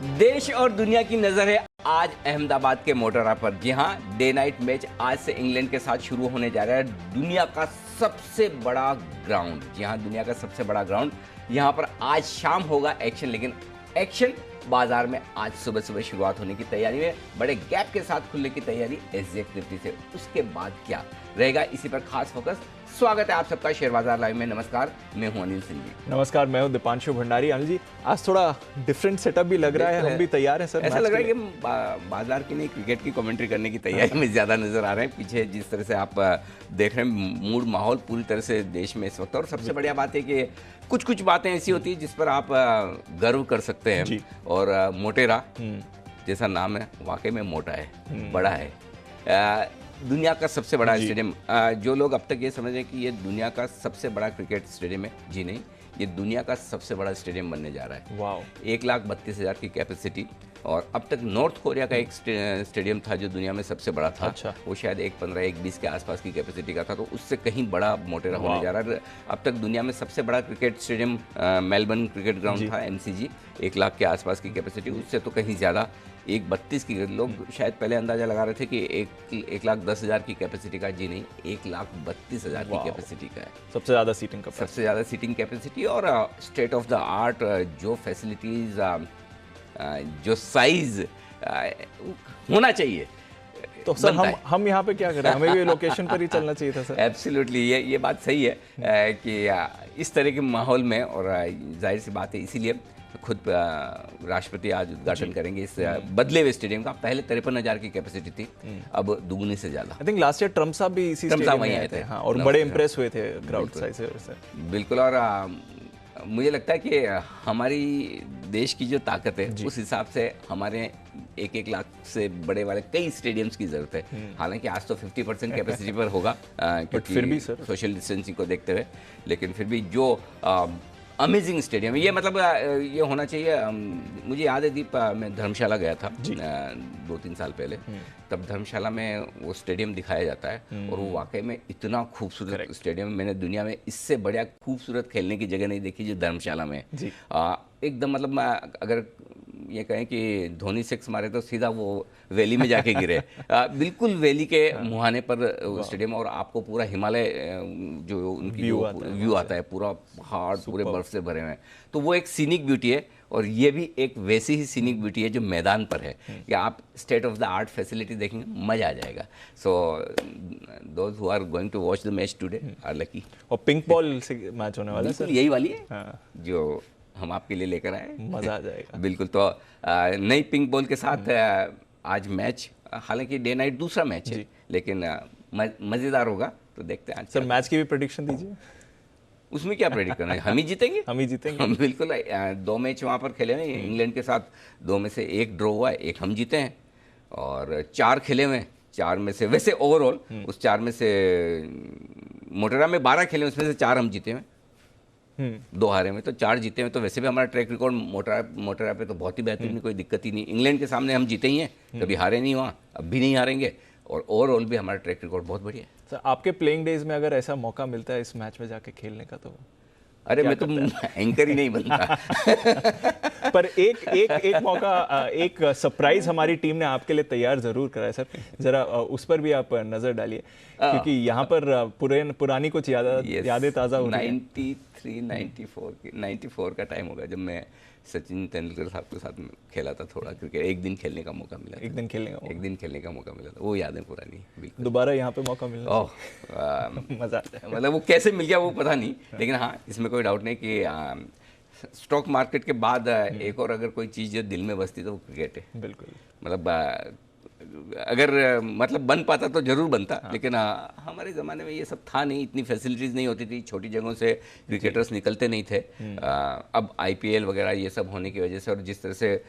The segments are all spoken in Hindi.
देश और दुनिया की नजर है आज अहमदाबाद के मोटेरा पर। जी हाँ, डे नाइट मैच आज से इंग्लैंड के साथ शुरू होने जा रहा है। दुनिया का सबसे बड़ा ग्राउंड, जी हाँ, दुनिया का सबसे बड़ा ग्राउंड। यहाँ पर आज शाम होगा एक्शन, लेकिन एक्शन बाजार में आज सुबह सुबह शुरुआत होने की तैयारी है। बड़े गैप के साथ खुलने की तैयारी एसजेएफ निफ्टी से। उसके बाद क्या रहेगा, इसी पर खास फोकस। स्वागत है आप सबका शेयर बाजार लाइव में। नमस्कार, मैं हूं अनिल सिंह जी। नमस्कार, मैं हूं दीपांशु भंडारी। अनिल जी, आज थोड़ा डिफरेंट सेटअप भी लग रहा है, हम भी तैयार हैं सर। ऐसा लग रहा है कि बाजार की नहीं, क्रिकेट की कमेंट्री करने की तैयारी में ज्यादा नजर आ रहे हैं। पीछे जिस तरह से आप देख रहे हैं, मूड माहौल पूरी तरह से देश में इस वक्त। और सबसे बढ़िया बात है कि कुछ कुछ बातें ऐसी होती है जिस पर आप गर्व कर सकते हैं। और मोटेरा जैसा नाम है, वाकई में मोटा है, बड़ा है। दुनिया का सबसे बड़ा स्टेडियम। जो लोग अब तक ये समझ रहे हैं कि ये दुनिया का सबसे बड़ा क्रिकेट स्टेडियम है, जी नहीं, ये दुनिया का सबसे बड़ा स्टेडियम बनने जा रहा है। वाओ। 1,32,000 की कैपेसिटी। और अब तक नॉर्थ कोरिया का एक स्टेडियम था जो दुनिया में सबसे बड़ा था। अच्छा। वो शायद 1,15 1,20 के आसपास की कैपेसिटी का था, तो उससे कहीं बड़ा मोटेरा होने जा रहा है। अब तक दुनिया में सबसे बड़ा cricket stadium Melbourne cricket ground था, MCG, 1 लाख के आसपास की कैपेसिटी। उससे तो कहीं ज़्यादा 1,32 की। लोग शायद पहले अंदाजा लगा रहे थे कि 1,10,000 की कैपेसिटी का, जी नहीं, 1,32,000 की कैपेसिटी का है। सबसे ज़्यादा सीटिंग कैपेसिटी और स्टेट ऑफ द आर्ट जो फैसिलिटीज, जो साइज होना चाहिए। तो सर हम यहाँ पे क्या करें, हमें भी लोकेशन पर ही चलना चाहिए था सर। एब्सोल्युटली, ये बात सही है कि इस तरह के माहौल में, और जाहिर सी बात है इसीलिए खुद राष्ट्रपति आज उद्घाटन करेंगे इस बदले हुए स्टेडियम का। पहले 53,000 की कैपेसिटी थी, अब दुगुनी से ज्यादा। I think last year Trump साहब भी इसी स्टेडियम में आए थे। हाँ, और बड़े इंप्रेस हुए थे क्राउड साइज से। बिल्कुल। और मुझे लगता है कि हमारी देश की जो ताकत है, उस हिसाब से हमारे 1-1 लाख से बड़े वाले कई स्टेडियम्स की जरूरत है। हालांकि आज तो 50% कैपेसिटी पर होगा, क्योंकि फिर भी सर सोशल डिस्टेंसिंग को देखते हुए, लेकिन फिर भी जो अमेजिंग स्टेडियम, ये मतलब ये होना चाहिए। मुझे याद है दीप, मैं धर्मशाला गया था 2-3 साल पहले। तब धर्मशाला में वो स्टेडियम दिखाया जाता है, और वो वाकई में इतना खूबसूरत स्टेडियम, मैंने दुनिया में इससे बढ़िया खूबसूरत खेलने की जगह नहीं देखी जो धर्मशाला में। एकदम मतलब अगर ये कहें कि धोनी 6 मारे तो सीधा वो वैली में जाके गिरे। बिल्कुल वैली के मुहाने पर स्टेडियम, और आपको पूरा हिमालय जो उनकी व्यू आता है, पूरा पहाड़ पूरे बर्फ से भरे हुए हैं। तो वो एक सीनिक ब्यूटी है, और ये भी एक वैसी ही सीनिक ब्यूटी है जो मैदान पर है, कि आप state of the art facility देखेंगे, मजा आ जाएगा। So those who are going to watch the match today are lucky. और पिंक बॉल से मैच होने वाला है सर, यही वाली है जो हम आपके लिए लेकर आए। मजा आ जाएगा। बिल्कुल। तो नई पिंक बॉल के साथ आज मैच, हालांकि डे नाइट दूसरा मैच है, लेकिन मजेदार होगा। तो देखते हैं सर, मैच की भी प्रेडिक्शन दीजिए। उसमें क्या प्रेडिक्ट करना है, हम ही जीतेंगे। हम बिल्कुल। 2 मैच वहाँ पर खेले हुए हैं इंग्लैंड के साथ, 2 में से 1 ड्रॉ हुआ है, 1 हम जीते हैं। और 4 खेले हुए हैं, 4 में से, वैसे ओवरऑल उस 4 में से मोटेरा में 12 खेले, उसमें से 4 हम जीते हैं, 2 हारे में, तो 4 जीते हैं। तो वैसे भी हमारा ट्रैक रिकॉर्ड मोटेरा पे तो बहुत ही बेहतरीन, कोई दिक्कत ही नहीं। इंग्लैंड के सामने हम जीते ही हैं, कभी हारे नहीं वहाँ, अब भी नहीं हारेंगे। और ओवरऑल भी हमारा ट्रैक रिकॉर्ड बहुत बढ़िया है। सर, आपके प्लेइंग डेज में अगर ऐसा मौका मिलता है इस मैच में जाके खेलने का, तो अरे मैं तो एंकर ही नहीं बनता। पर एक मौका, एक सरप्राइज हमारी टीम ने आपके लिए तैयार जरूर करा है सर, जरा उस पर भी आप नजर डालिए, क्योंकि यहाँ पर पुरानी कुछ यादें ताज़ा हो रही हैं। 94 का टाइम होगा जब मैं सचिन तेंदुलकर साहब के साथ खेला था थोड़ा क्रिकेट। एक दिन खेलने का मौका मिला था। वो यादें पुरानी। बिल्कुल। दोबारा यहाँ पे मौका मिला, मजा आता है। मतलब वो कैसे मिल गया वो पता नहीं, लेकिन हाँ, इसमें कोई डाउट नहीं कि स्टॉक मार्केट के बाद एक और अगर कोई चीज़ जो दिल में बसती तो वो क्रिकेट है। बिल्कुल। मतलब अगर मतलब बन पाता तो जरूर बनता, लेकिन हमारे ज़माने में ये सब था नहीं, इतनी फैसिलिटीज़ नहीं होती थी, छोटी जगहों से क्रिकेटर्स निकलते नहीं थे। अब IPL वगैरह ये सब होने की वजह से, और जिस तरह से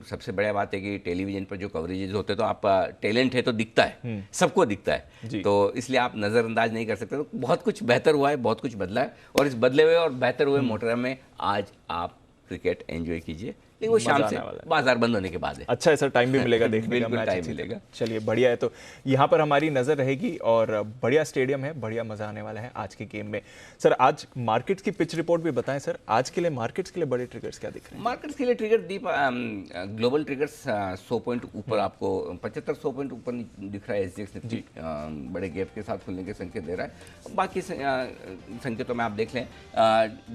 सबसे बढ़िया बात है कि टेलीविज़न पर जो कवरेजेस होते हैं, तो आप टैलेंट है तो दिखता है, सबको दिखता है, तो इसलिए आप नज़रअंदाज नहीं कर सकते। तो बहुत कुछ बेहतर हुआ है, बहुत कुछ बदला है, और इस बदले हुए और बेहतर हुए मोटेरा में आज आप क्रिकेट एंजॉय कीजिए। लेकिन वो शाम मजा से आने वाला है। बाजार बंद होने के बाद है। अच्छा ऐसा टाइम भी मिलेगा देखने का बिल्कुल मैच टाइम अच्छी तरह। मिलेगा। चलिए बढ़िया है, तो यहाँ पर हमारी नज़र रहेगी और बढ़िया स्टेडियम है, बढ़िया मजा आने वाला है आज के गेम में। सर आज मार्केट्स की पिच रिपोर्ट भी बताएं सर, आज के लिए मार्केट्स के लिए बड़े ट्रिगर्स क्या दिख रहे हैं? मार्केट्स के लिए ट्रिगर दीप ग्लोबल ट्रिगर्स 100 पॉइंट ऊपर आपको 75-100 पॉइंट ऊपर दिख रहा है एसजीएक्स निफ्टी, बड़े गैप के साथ खुलने के संकेत दे रहा है। बाकी संकेतों में आप देख लें,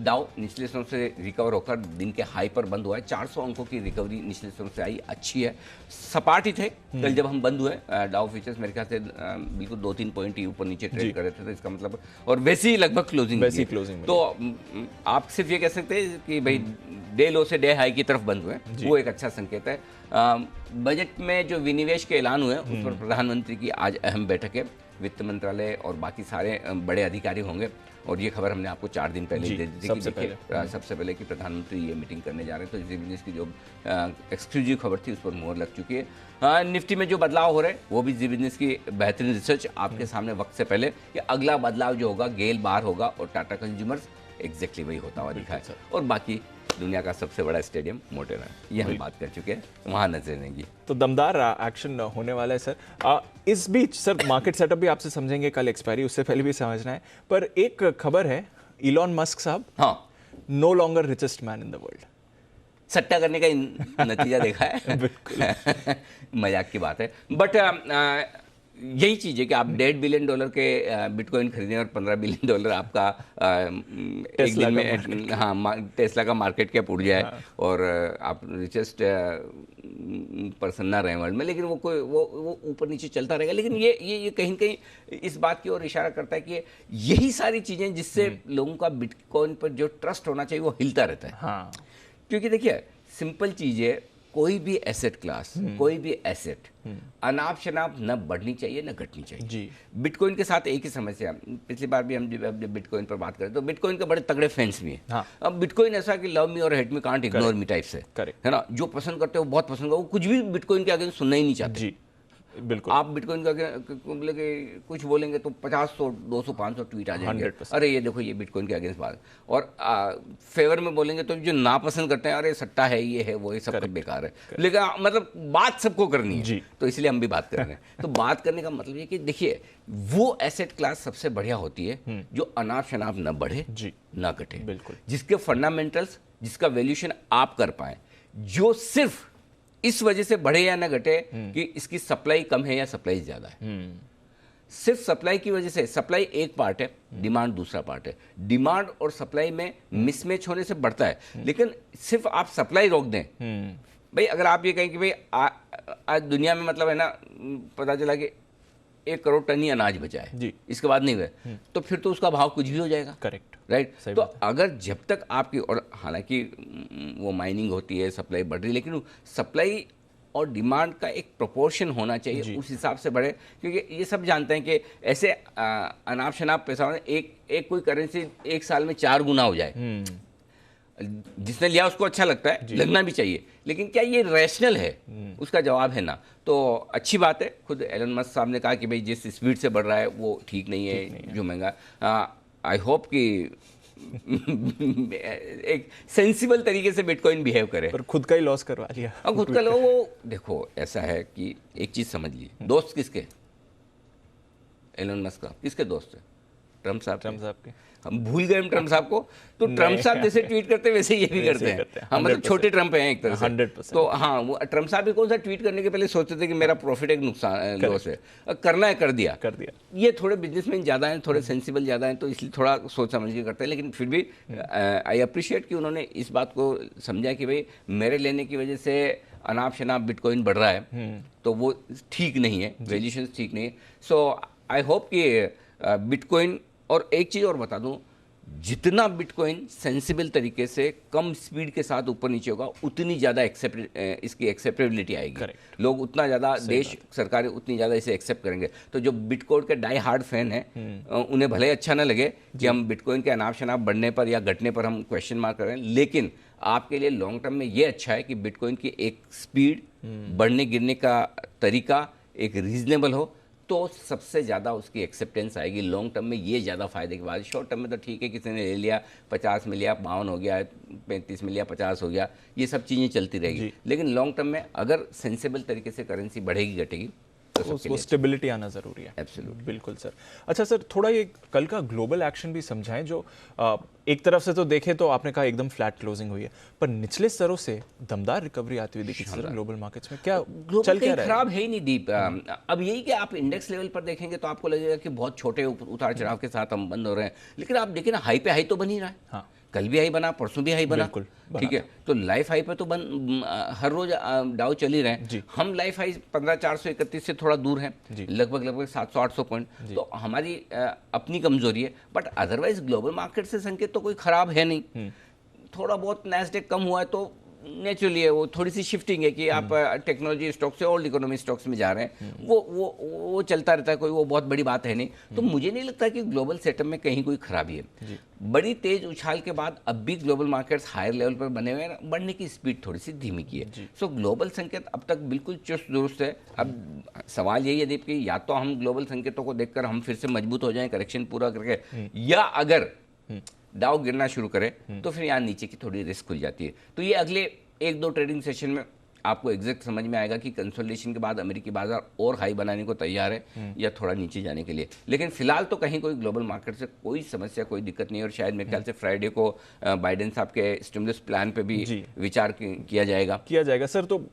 डाउ निचले स्तरों से रिकवर होकर दिन के हाई पर बंद हुआ है, 400 अंकों की रिकवरी निचले स्तरों से आई, अच्छी है। सपाट ही थे कल जब हम बंद हुए, डाउ फ्यूचर्स मेरे ख्याल से बिल्कुल 2-3 पॉइंट ही ऊपर नीचे ट्रेड कर रहे थे, तो इसका मतलब और वैसे ही लगभग क्लोजिंग तो आप सिर्फ ये कह सकते हैं कि भाई डे लो से डे हाई की तरफ बंद हुए, वो एक अच्छा संकेत है। बजट में जो विनिवेश के ऐलान हुए उस पर प्रधानमंत्री की आज अहम बैठक है, वित्त मंत्रालय और बाकी सारे बड़े अधिकारी होंगे, और ये खबर हमने आपको 4 दिन पहले दे दी थी सबसे पहले कि प्रधानमंत्री ये मीटिंग करने जा रहे हैं, तो इसी बिजनेस की जो एक्सक्लूसिव खबर थी उस पर मोहर लग चुकी है। निफ्टी में जो बदलाव हो रहे हैं वो भी जी बिजनेस की बेहतरीन रिसर्च आपके सामने वक्त से पहले कि अगला बदलाव जो होगा गेल बाहर होगा और टाटा कंज्यूमर्स एग्जैक्टली वही होता हुआ दिखा है, और बाकी दुनिया का सबसे बड़ा स्टेडियम मोटेरा, ये हम बात कर चुके हैं, वहाँ नजर रहेंगी। तो दमदार एक्शन होने वाला है सर। इस बीच सर मार्केट सेटअप भी आपसे समझेंगे, कल एक्सपायरी उससे पहले भी समझना है, पर एक खबर है, इलॉन मस्क साहब हाँ no longer richest man in the world. सट्टा करने का नतीजा देखा है। बिल्कुल मजाक की बात है, बट यही चीज़ है कि आप $1.5 बिलियन के बिटकॉइन खरीदें और $15 बिलियन आपका एक दिन में टेस्ला का मार्केट कैप उड़ जाए, और आप रिचेस्ट पर्सन ना रहे वर्ल्ड में, लेकिन वो ऊपर नीचे चलता रहेगा। लेकिन ये कहीं ना कहीं इस बात की ओर इशारा करता है कि यही सारी चीज़ें जिससे लोगों का बिटकॉइन पर जो ट्रस्ट होना चाहिए वो हिलता रहता है। हाँ, क्योंकि देखिए सिंपल चीज़ है, कोई भी एसेट क्लास, कोई भी एसेट अनाप शनाप न बढ़नी चाहिए न घटनी चाहिए जी। बिटकॉइन के साथ एक ही समस्या, पिछली बार भी हम जब बिटकॉइन पर बात करें तो बिटकॉइन के बड़े तगड़े फैंस भी हैं। हाँ। अब बिटकॉइन ऐसा कि लव मी और hate me can't ignore me type से है ना, जो पसंद करते हो बहुत पसंद करो, वो कुछ भी बिटकॉइन के आगे सुनना ही नहीं चाहते जी। बिल्कुल, आप बिटकॉइन का कुछ बोलेंगे तो 50, 100, 200, 500 ट्वीट आ जाएंगे, अरे ये देखो ये बिटकॉइन के अगेंस्ट बात, और फेवर में बोलेंगे तो जो नापसंद करते हैं अरे सट्टा है, ये है, वो ये सब बेकार है, लेकिन मतलब बात सबको करनी है, तो इसलिए हम भी बात कर रहे हैं। तो बात करने का मतलब ये कि देखिए वो एसेट क्लास सबसे बढ़िया होती है जो अनाप शनाप न बढ़े न घटे, बिल्कुल, जिसके फंडामेंटल्स, जिसका वैल्यूएशन आप कर पाए, जो सिर्फ इस वजह से बढ़े या ना घटे कि इसकी सप्लाई कम है या सप्लाई ज्यादा है। सिर्फ सप्लाई की वजह से, सप्लाई एक पार्ट है, डिमांड दूसरा पार्ट है, डिमांड और सप्लाई में मिसमैच होने से बढ़ता है, लेकिन सिर्फ आप सप्लाई रोक दें, भाई अगर आप ये कहें कि भाई आज दुनिया में मतलब है ना, पता चला कि 1 करोड़ टन ही अनाज बचा है, इसके बाद नहीं हुए, तो फिर तो उसका भाव कुछ भी हो जाएगा। Correct, right. तो अगर जब तक आपकी, और हालांकि वो माइनिंग होती है, सप्लाई बढ़ रही है, लेकिन सप्लाई और डिमांड का एक प्रोपोर्शन होना चाहिए, उस हिसाब से बढ़े, क्योंकि ये सब जानते हैं कि ऐसे अनाप शनाप पैसा एक कोई करेंसी एक साल में 4 गुना हो जाए, जिसने लिया उसको अच्छा लगता है, लगना भी चाहिए, लेकिन क्या ये रैशनल है? उसका जवाब है ना। तो अच्छी बात है, खुद एलन मस्क साहब ने कहा कि भाई जिस स्पीड से बढ़ रहा है वो ठीक नहीं है, जो महंगा, आई होप कि एक सेंसिबल तरीके से बिटकॉइन बिहेव करे, पर खुद का ही लॉस करवा लिया। अब खुद का लो, वो देखो ऐसा है कि एक चीज समझ लीजिए, दोस्त किसके? एलन मस्क का किसके दोस्त है? ट्रम्प साहब के। हम भूल गए ट्रम्प साहब को, तो ट्रम्प साहब जैसे ट्वीट करते हैं वैसे ये भी करते हैं। हम मतलब छोटे ट्रम्प हैं एक तरह से 100%। तो हाँ, वो ट्रम्प साहब भी कौन सा ट्वीट करने के पहले सोचते थे कि मेरा प्रॉफिट एक नुकसान लॉस है, करना है कर दिया। ये थोड़े बिजनेसमैन ज़्यादा हैं, थोड़े सेंसिबल ज़्यादा हैं, तो इसलिए थोड़ा सोच समझ के करते हैं, लेकिन फिर भी आई अप्रिशिएट कि उन्होंने इस बात को समझा कि भाई मेरे लेने की वजह से अनाप शनाप बिटकॉइन बढ़ रहा है, तो वो ठीक नहीं है, वैल्यूएशन ठीक नहीं है। सो आई होप कि बिटकॉइन, और एक चीज़ और बता दूं, जितना बिटकॉइन सेंसिबल तरीके से कम स्पीड के साथ ऊपर नीचे होगा, उतनी ज़्यादा इसकी एक्सेप्टेबिलिटी आएगी। लोग उतना ज़्यादा, देश सरकारें उतनी ज़्यादा इसे एक्सेप्ट करेंगे। तो जो बिटकॉइन के डाई हार्ड फैन हैं, उन्हें भले अच्छा ना लगे कि हम बिटकॉइन के अनाप शनाप बढ़ने पर या घटने पर हम क्वेश्चन मार्क कर रहे हैं, लेकिन आपके लिए लॉन्ग टर्म में ये अच्छा है कि बिटकॉइन की एक स्पीड, बढ़ने गिरने का तरीका एक रीजनेबल हो, तो सबसे ज़्यादा उसकी एक्सेप्टेंस आएगी लॉन्ग टर्म में। ये ज़्यादा फायदे की बात है। शॉर्ट टर्म में तो ठीक है, किसी ने ले लिया 50 में लिया 52 हो गया, 35 में लिया 50 हो गया, ये सब चीज़ें चलती रहेगी। लेकिन लॉन्ग टर्म में अगर सेंसेबल तरीके से करेंसी बढ़ेगी घटेगी तो उसको स्टेबिलिटी आना जरूरी है। एब्सोल्यूट, बिल्कुल सर। अच्छा सर, थोड़ा ये कल का ग्लोबल एक्शन भी समझाएं। जो एक तरफ से तो देखें तो आपने कहा एकदम फ्लैट क्लोजिंग हुई है, पर निचले स्तरों से दमदार रिकवरी आती हुई दिखी सर ग्लोबल मार्केट्स में। क्या चल क्या रहा है? खराब है ही नहीं दीप। अब यही कि आप इंडेक्स लेवल पर देखेंगे तो आपको लगेगा कि बहुत छोटे उतार चढ़ाव के साथ हम बंद हो रहे हैं, लेकिन आप देखिए ना, हाई पे हाई तो बन ही रहा है। हाँ, कल भी हाई बना, परसों भी हाई बना, ठीक है। तो लाइफ हाई पे तो हर रोज डाउ चल ही रहे हैं। हम लाइफ हाई 15,431 से थोड़ा दूर हैं, लगभग 700-800 पॉइंट। तो हमारी अपनी कमजोरी है, बट अदरवाइज ग्लोबल मार्केट से संकेत तो कोई खराब है नहीं। थोड़ा बहुत नैस्डैक कम हुआ है तो नेचुरली है, वो थोड़ी सी शिफ्टिंग है कि आप टेक्नोलॉजी स्टॉक से ओल्ड इकोनॉमी स्टॉक्स में जा रहे हैं, वो चलता रहता है, कोई वो बहुत बड़ी बात है नहीं। तो मुझे नहीं लगता कि ग्लोबल सेटअप में कहीं कोई खराबी है। बड़ी तेज उछाल के बाद अब भी ग्लोबल मार्केट्स हायर लेवल पर बने हुए हैं, बढ़ने की स्पीड थोड़ी सी धीमी की है। सो ग्लोबल संकेत अब तक बिल्कुल चुस्त दुरुस्त है। अब सवाल यही है दीप कि या तो हम ग्लोबल संकेतों को देखकर हम फिर से मजबूत हो जाएं करेक्शन पूरा करके, या अगर डाउ गिरना शुरू करे तो फिर यहाँ नीचे की थोड़ी रिस्क खुल जाती है। तो ये अगले 1-2 ट्रेडिंग सेशन में आपको एग्जैक्ट समझ में आएगा कि कंसोलिडेशन के बाद अमेरिकी बाजार और हाई बनाने को तैयार है या थोड़ा नीचे जाने के लिए। लेकिन फिलहाल तो कहीं कोई ग्लोबल मार्केट से कोई समस्या, कोई दिक्कत नहीं है। और शायद मेरे ख्याल से फ्राइडे को बाइडेन साहब के स्टिमुलस प्लान पे भी विचार किया जाएगा सर। तो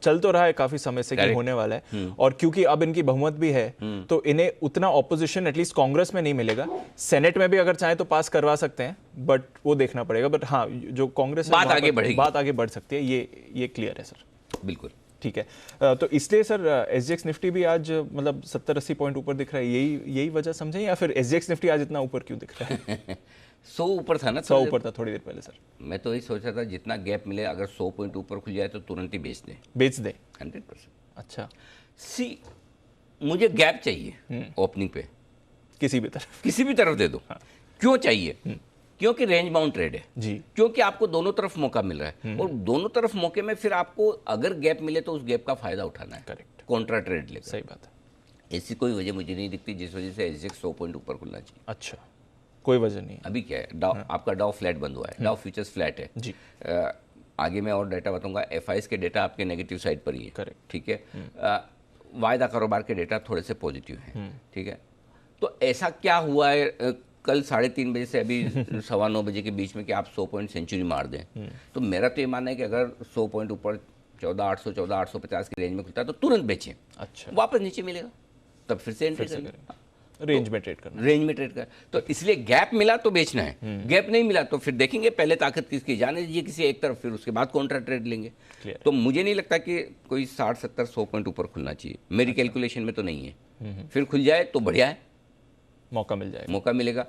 चल तो रहा है काफी समय से कि होने वाला है, और क्योंकि अब इनकी बहुमत भी है तो इन्हें उतना ऑपोजिशन एटलीस्ट कांग्रेस में नहीं मिलेगा। सेनेट में भी अगर चाहे तो पास करवा सकते हैं, बट वो देखना पड़ेगा। बट हाँ, जो कांग्रेस बात आगे बढ़ेगी, बात आगे बढ़ सकती है, ये क्लियर है सर। बिल्कुल ठीक है। तो इसलिए सर एसजीएक्स निफ्टी भी आज मतलब 70-80 पॉइंट ऊपर दिख रहा है। यही वजह समझे, या फिर एसजीएक्स निफ्टी आज इतना ऊपर क्यों दिख रहा है? 100 ऊपर था ना, 100 ऊपर था थोड़ी देर पहले सर। मैं तो यही सोच रहा था जितना गैप मिले, अगर 100 पॉइंट ऊपर खुल जाए तो तुरंत ही बेच दे 100%। अच्छा, मुझे गैप चाहिए ओपनिंग पे, किसी भी तरफ दे दो। हाँ। क्यों चाहिए? क्योंकि रेंज बाउंड ट्रेड है जी, क्योंकि आपको दोनों तरफ मौका मिल रहा है, और दोनों तरफ मौके में फिर आपको अगर गैप मिले तो उस गैप का फायदा उठाना है। करेक्ट, कॉन्ट्रा ट्रेड लेकर। सही बात है। ऐसी कोई वजह मुझे नहीं दिखती जिस वजह से एसजेक्स 100 पॉइंट ऊपर खुलना चाहिए। अच्छा, कोई वजह नहीं। अभी क्या है, डाउ आपका डाउ फ्लैट बंद हुआ है, डाउ फ्यूचर्स फ्लैट है जी। आगे मैं और डेटा बताऊंगा। एफआईएस के डेटा आपके नेगेटिव साइड पर ही है, करेक्ट, ठीक है। वायदा कारोबार के डेटा थोड़े से पॉजिटिव हैं, ठीक है। तो ऐसा क्या हुआ है कल 3:30 बजे से अभी 9:15 बजे के बीच में कि आप 100 पॉइंट सेंचुरी मार दें? तो मेरा तो ये मानना है कि अगर 100 पॉइंट ऊपर 14,800 14,850 की रेंज में खुलता है तो तुरंत बेचें। अच्छा, वापस नीचे मिलेगा तब फिर से एंट्री करें, रेंज में ट्रेड करना, रेंज में ट्रेड कर। तो इसलिए गैप मिला तो बेचना है, गैप नहीं मिला तो फिर देखेंगे पहले ताकत किसकी, जाने दीजिए किसी एक तरफ, फिर उसके बाद कॉन्ट्रा ट्रेड लेंगे। तो मुझे नहीं लगता कि कोई 60 70 100 पॉइंट ऊपर खुलना चाहिए, मेरी कैलकुलेशन में तो नहीं है। फिर खुल जाए तो बढ़िया है, मौका मिलेगा,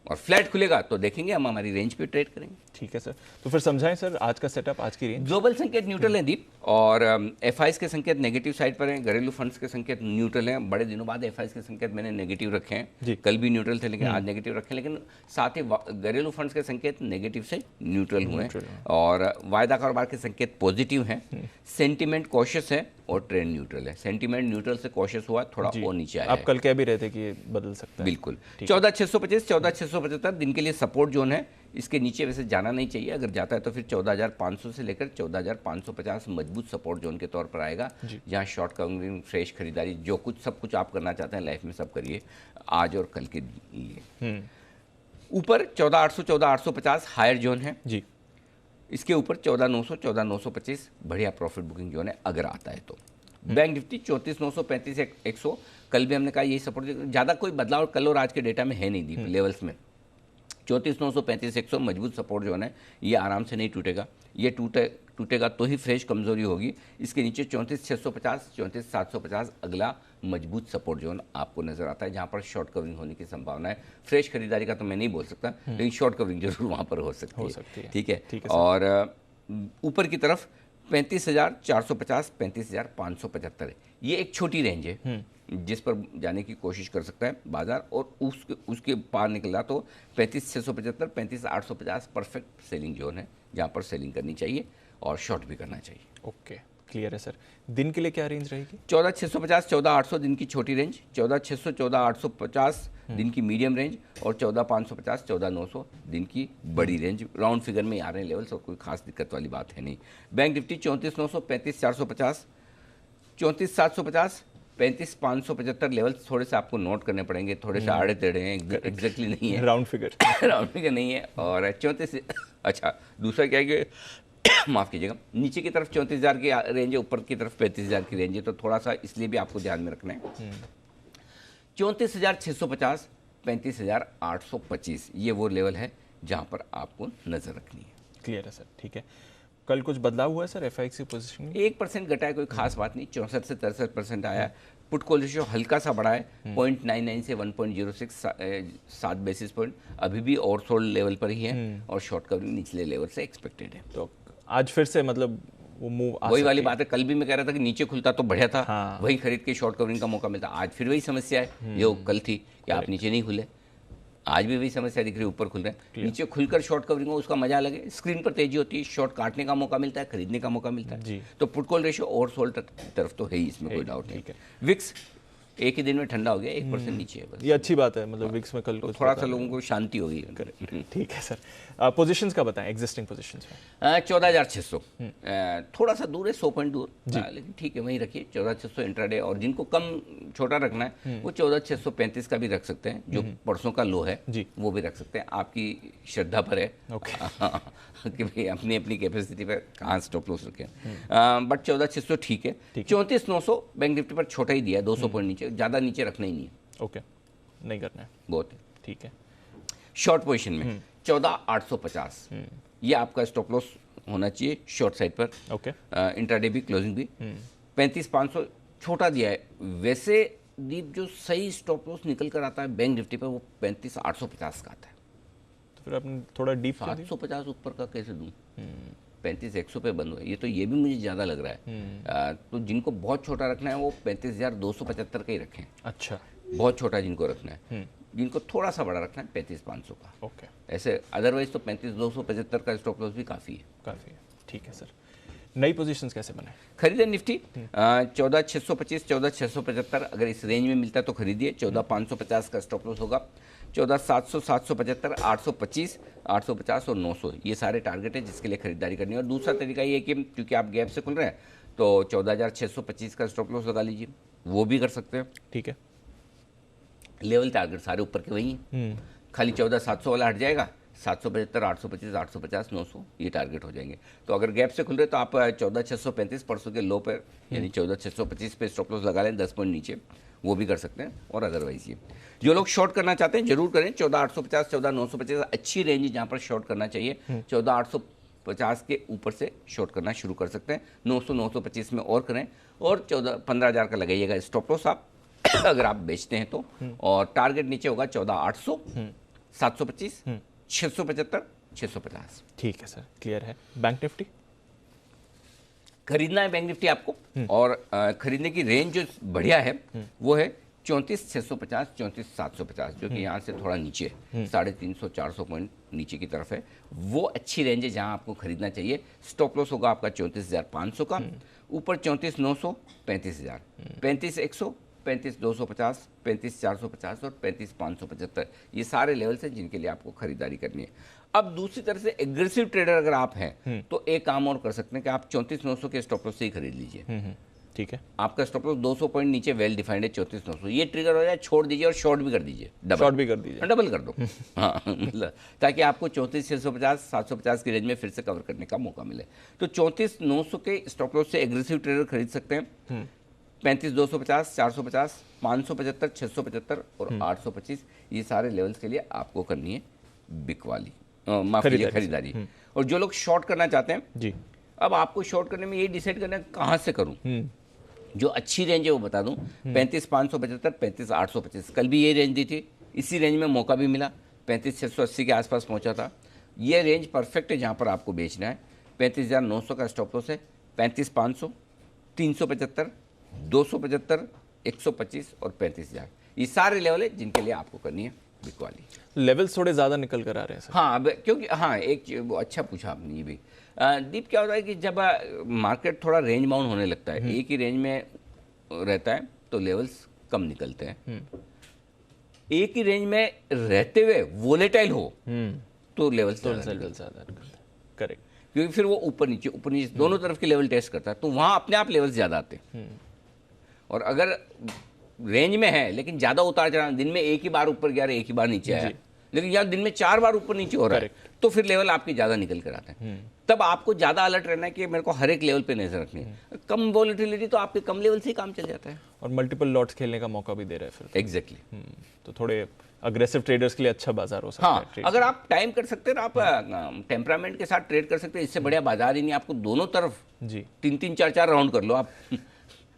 और फ्लैट खुलेगा तो देखेंगे हम हमारी रेंज पे ट्रेड करेंगे। ठीक है सर। तो फिर समझाएं सर आज का सेटअप, आज की रेंज। ग्लोबल संकेत न्यूट्रल है दीप, और एफआईएस के संकेत नेगेटिव साइड पर हैं, घरेलू फंड्स के संकेत न्यूट्रल हैं। बड़े दिनों बाद एफआईएस के संकेत मैंने नेगेटिव रखे हैं, कल भी न्यूट्रल थे लेकिन आज नेगेटिव रखे हैं, लेकिन साथ ही घरेलू फंड्स के संकेत नेगेटिव से न्यूट्रल हुए हैं, और वायदा कारोबार के संकेत पॉजिटिव हैं। सेंटिमेंट कॉशियस है और ट्रेंड न्यूट्रल है। सेंटिमेंट न्यूट्रल से कॉशियस हुआ, थोड़ा और नीचे आया। आप कल कह भी रहे थे कि ये बदल सकता है। बिल्कुल। 14,625 14,675 दिन के लिए सपोर्ट जोन है, इसके नीचे वैसे जाना नहीं चाहिए। अगर जाता है तो फिर 14,500 से लेकर 14,550 मजबूत सपोर्ट जोन के तौर पर आएगा, जहां शॉर्ट कवरिंग, फ्रेश खरीदारी, जो कुछ सब कुछ आप करना चाहते हैं लाइफ में सब करिए आज और कल के लिए। ऊपर 14,800 14,850 हायर जोन है जी, इसके ऊपर 14,900 14,925 बढ़िया प्रॉफिट बुकिंग जोन है अगर आता है तो। बैंक निफ्टी 34,935 100, कल भी हमने कहा यही सपोर्ट, ज़्यादा कोई बदलाव कल और आज के डेटा में है नहीं दी लेवल्स में। 34,935 100 मजबूत सपोर्ट जोन है, ये आराम से नहीं टूटेगा, ये टूटेगा तो ही फ्रेश कमजोरी होगी। इसके नीचे 34,650 34,750 अगला मजबूत सपोर्ट जोन आपको नजर आता है, जहां पर शॉर्ट कवरिंग होने की संभावना है। फ्रेश खरीदारी का तो मैं नहीं बोल सकता, लेकिन शॉर्ट कवरिंग जरूर वहां पर हो सकती है। ठीक है। और ऊपर की तरफ 35,450 35,575 है, ये एक छोटी रेंज है जिस पर जाने की कोशिश कर सकता है बाजार, और उसके पार निकला तो 35,675 35,850 परफेक्ट सेलिंग जोन है, जहां पर सेलिंग करनी चाहिए और शॉर्ट भी करना चाहिए। ओके। क्लियर है सर। दिन के लिए क्या रेंज रहेगी? 14,650 14,800 दिन की छोटी रेंज, 14,600 14,850 दिन की मीडियम रेंज और 14,550 14,900 दिन की बड़ी रेंज। राउंड फिगर में आ रहे हैं लेवल्स और कोई खास दिक्कत वाली बात है नहीं। बैंक निफ्टी 34,900 35,450 34,750 35,575 लेवल्स थोड़े से आपको नोट करने पड़ेंगे, थोड़े से आड़े टेढ़े हैं, एग्जैक्टली नहीं है, राउंड फिगर राउंड फिगर नहीं है। और 34 अच्छा दूसरा क्या है कि माफ़ कीजिएगा, नीचे की तरफ 34,000 की रेंज है, ऊपर की तरफ 35,000 की रेंज है, तो थोड़ा सा इसलिए भी आपको ध्यान में रखना है। 34,650 35,825 ये वो लेवल है जहां पर आपको नजर रखनी है। क्लियर है सर, ठीक है। कल कुछ बदलाव हुआ है सर एफआईएक्स की पोजीशन में? 1% घटा है, कोई खास बात नहीं, 64 से 63% आया है। पुट कॉल रेशियो हल्का सा बढ़ा है 0.99 से 1.06, 7 बेसिस पॉइंट अभी भी ओवरसोल्ड लेवल पर ही है और शॉर्ट कवरिंग निचले लेवल से एक्सपेक्टेड है। तो आज फिर से मतलब वो मूव वही वाली बात है, कल भी मैं कह रहा था कि नीचे खुलता तो बढ़िया था, हाँ। वही खरीद के शॉर्ट कवरिंग का मौका मिलता। आज फिर वही समस्या है जो कल थी कि आप नीचे नहीं खुले, आज भी वही समस्या दिख रही है, ऊपर खुल रहे हैं। नीचे खुलकर शॉर्ट कवरिंग हो उसका मजा अलग है, स्क्रीन पर तेजी होती है, शॉर्ट काटने का मौका मिलता है, खरीदने का मौका मिलता है। तो पुट कॉल रेशियो ओवरसोल्ड तरफ तो है ही, इसमें कोई डाउट नहीं। विक्स एक ही दिन में ठंडा हो गया, 1% नीचे है बस। ये अच्छी बात है, मतलब विक्स में कल तो थोड़ा सा लोगों को शांति होगी। ठीक है सर। पोजीशंस का बताएं, एग्जिस्टिंग पोजीशंस में। 14,600 थोड़ा सा दूर है, 100 पॉइंट दूर, लेकिन ठीक है वहीं रखिए 14,600 इंट्राडे। और जिनको कम छोटा रखना है वो 14,635 का भी रख सकते हैं, जो परसों का लो है वो भी रख सकते हैं, आपकी श्रद्धा पर है कि भाई अपनी अपनी कैपेसिटी पर कहाँ स्टॉप लॉस रखें। बट 14,600 ठीक है। 34,900 बैंक निफ्टी पर छोटा ही दिया है, 200 पॉइंट नीचे, ज़्यादा नीचे रखना ही नहीं है। ओके, नहीं करना है, बहुत है। ठीक है। शॉर्ट पोजीशन में 14,850 ये आपका स्टॉप लॉस होना चाहिए शॉर्ट साइड पर। ओके, इंट्राडे भी, क्लोजिंग भी। 35,500 छोटा दिया है। वैसे दीप जो सही स्टॉप लॉस निकल कर आता है बैंक निफ्टी पर वो 35,850 का आता है। तो फिर आपने थोड़ा डीप 750 ऊपर का कैसे दूं? 35,100 पे बंद हुआ है, ये तो ये भी मुझे ज़्यादा लग रहा है। तो जिनको बहुत छोटा रखना है वो 35,275 का ही रखें। अच्छा, बहुत छोटा जिनको रखना है। जिनको थोड़ा सा बड़ा रखना है 35,500 का। ओके, ऐसे अदरवाइज तो 35,275 का स्टॉप लॉस भी काफ़ी है। काफ़ी है, ठीक है सर। नई पोजीशंस कैसे बनाए? खरीदे निफ्टी 14,625 14,675 अगर इस रेंज में मिलता है तो खरीदिए। 14,550 का स्टॉप लॉस होगा। 14,700 775 825 850 और 900 ये सारे टारगेट है जिसके लिए खरीदारी करनी है। और दूसरा तरीका ये है कि क्योंकि आप गैप से खुल रहे हैं तो 14,625 का स्टॉप लॉस लगा लीजिए, वो भी कर सकते हैं। ठीक है, लेवल टारगेट सारे ऊपर के वही हैं, खाली 14,700 वाला हट जाएगा, 775 825 850 900 ये टारगेट हो जाएंगे। तो अगर गैप से खुल रहे तो आप 14,635 परसों के लो पर यानी 14,625 पे स्टॉप लॉस लगा लें 10 पॉइंट नीचे, वो भी कर सकते हैं। और अदरवाइज ये जो लोग शॉर्ट करना चाहते हैं जरूर करें। 14,850 14,950 अच्छी रेंज है जहाँ पर शॉर्ट करना चाहिए। 14,850 के ऊपर से शॉर्ट करना शुरू कर सकते हैं। 900 925 में और करें और 15,000 का लगाइएगा स्टॉप लॉस आप अगर आप बेचते हैं तो। और टारगेट नीचे होगा 14,800 725 675 650। ठीक है सर, क्लियर है। बैंक निफ्टी खरीदना है बैंक निफ्टी आपको और खरीदने की रेंज जो बढ़िया है वो है 34,650 34,750 जो कि यहाँ से थोड़ा नीचे है, 350 400 पॉइंट नीचे की तरफ है। वो अच्छी रेंज है जहाँ आपको खरीदना चाहिए। स्टॉप लॉस होगा आपका 34,500 का, ऊपर 34,900 35,000 35,100 35,250 35,450 और 35,575 ये सारे लेवल्स हैं जिनके लिए आपको खरीदारी करनी है। अब दूसरी तरफ से एग्रेसिव ट्रेडर अगर आप हैं तो एक काम और कर सकते हैं कि आप 34,900 के स्टॉप लॉस से ही खरीद लीजिए। ठीक है, आपका स्टॉप लॉस 200 पॉइंट नीचे वेल डिफाइंड है 34,900, ये ट्रिगर हो जाए छोड़ दीजिए और शॉर्ट भी कर दीजिए, शॉर्ट भी कर दीजिए, डबल कर दो। हाँ मतलब ताकि आपको 34,650 750 की रेंज में फिर से कवर करने का मौका मिले। तो 34,900 के स्टॉप लॉस से एग्रेसिव ट्रेडर खरीद सकते हैं। 35,250 450 575 675 और 825 ये सारे लेवल्स के लिए आपको करनी है बिकवाली माफ कीजिए खरीदारी। और जो लोग शॉर्ट करना चाहते हैं जी, अब आपको शॉर्ट करने में ये डिसाइड करना है कहाँ से करूं। जो अच्छी रेंज है वो बता दूं, 35,575 35,825 कल भी ये रेंज दी थी, इसी रेंज में मौका भी मिला, 35,680 के आसपास पहुंचा था। ये रेंज परफेक्ट है जहां पर आपको बेचना है। 35,900 का स्टॉप लॉस है, 35,500 375 275 125 और 35,000 ये सारे लेवल है जिनके लिए आपको करनी है बिकवाली। लेवल्स थोड़े ज़्यादा निकल कर आ रहे हैं सर। हाँ अब क्योंकि हाँ एक वो अच्छा पूछा आपने ये भी दीप क्या होता है कि जब मार्केट थोड़ा रेंज बाउंड होने लगता है, एक ही रेंज में रहता है तो लेवल्स कम निकलते हैं। एक ही रेंज में रहते हुए वोलेटाइल हो तो लेवल्स ज़्यादा करेक्ट, क्योंकि फिर वो ऊपर नीचे दोनों तरफ के लेवल टेस्ट करता है, तो वहाँ अपने आप लेवल्स ज़्यादा आते हैं। और अगर रेंज में है लेकिन ज़्यादा उतार चढ़ाव, दिन में एक ही बार ऊपर गया, एक ही बार नीचे आया, लेकिन यहाँ दिन में 4 बार ऊपर नीचे हो रहा है, तो फिर लेवल आपके ज़्यादा निकल कर आते हैं। तब आपको ज़्यादा अलर्ट रहना है कि मेरे को हर एक लेवल पे नजर रखनी है। कम वॉलेटिलिटी तो आपके कम लेवल से ही काम चल जाता है, और मल्टीपल लॉट्स खेलने का मौका भी दे रहा है फिर। एग्जैक्टली। तो थोड़े अग्रेसिव ट्रेडर्स के लिए अच्छा बाजार हो सकता हाँ, है। अगर आप टाइम कर सकते हैं, आप टेम्परामेंट के साथ ट्रेड कर सकते हैं, इससे बढ़िया बाजार ही नहीं। आपको दोनों तरफ जी 3-3, 4-4 राउंड कर लो आप।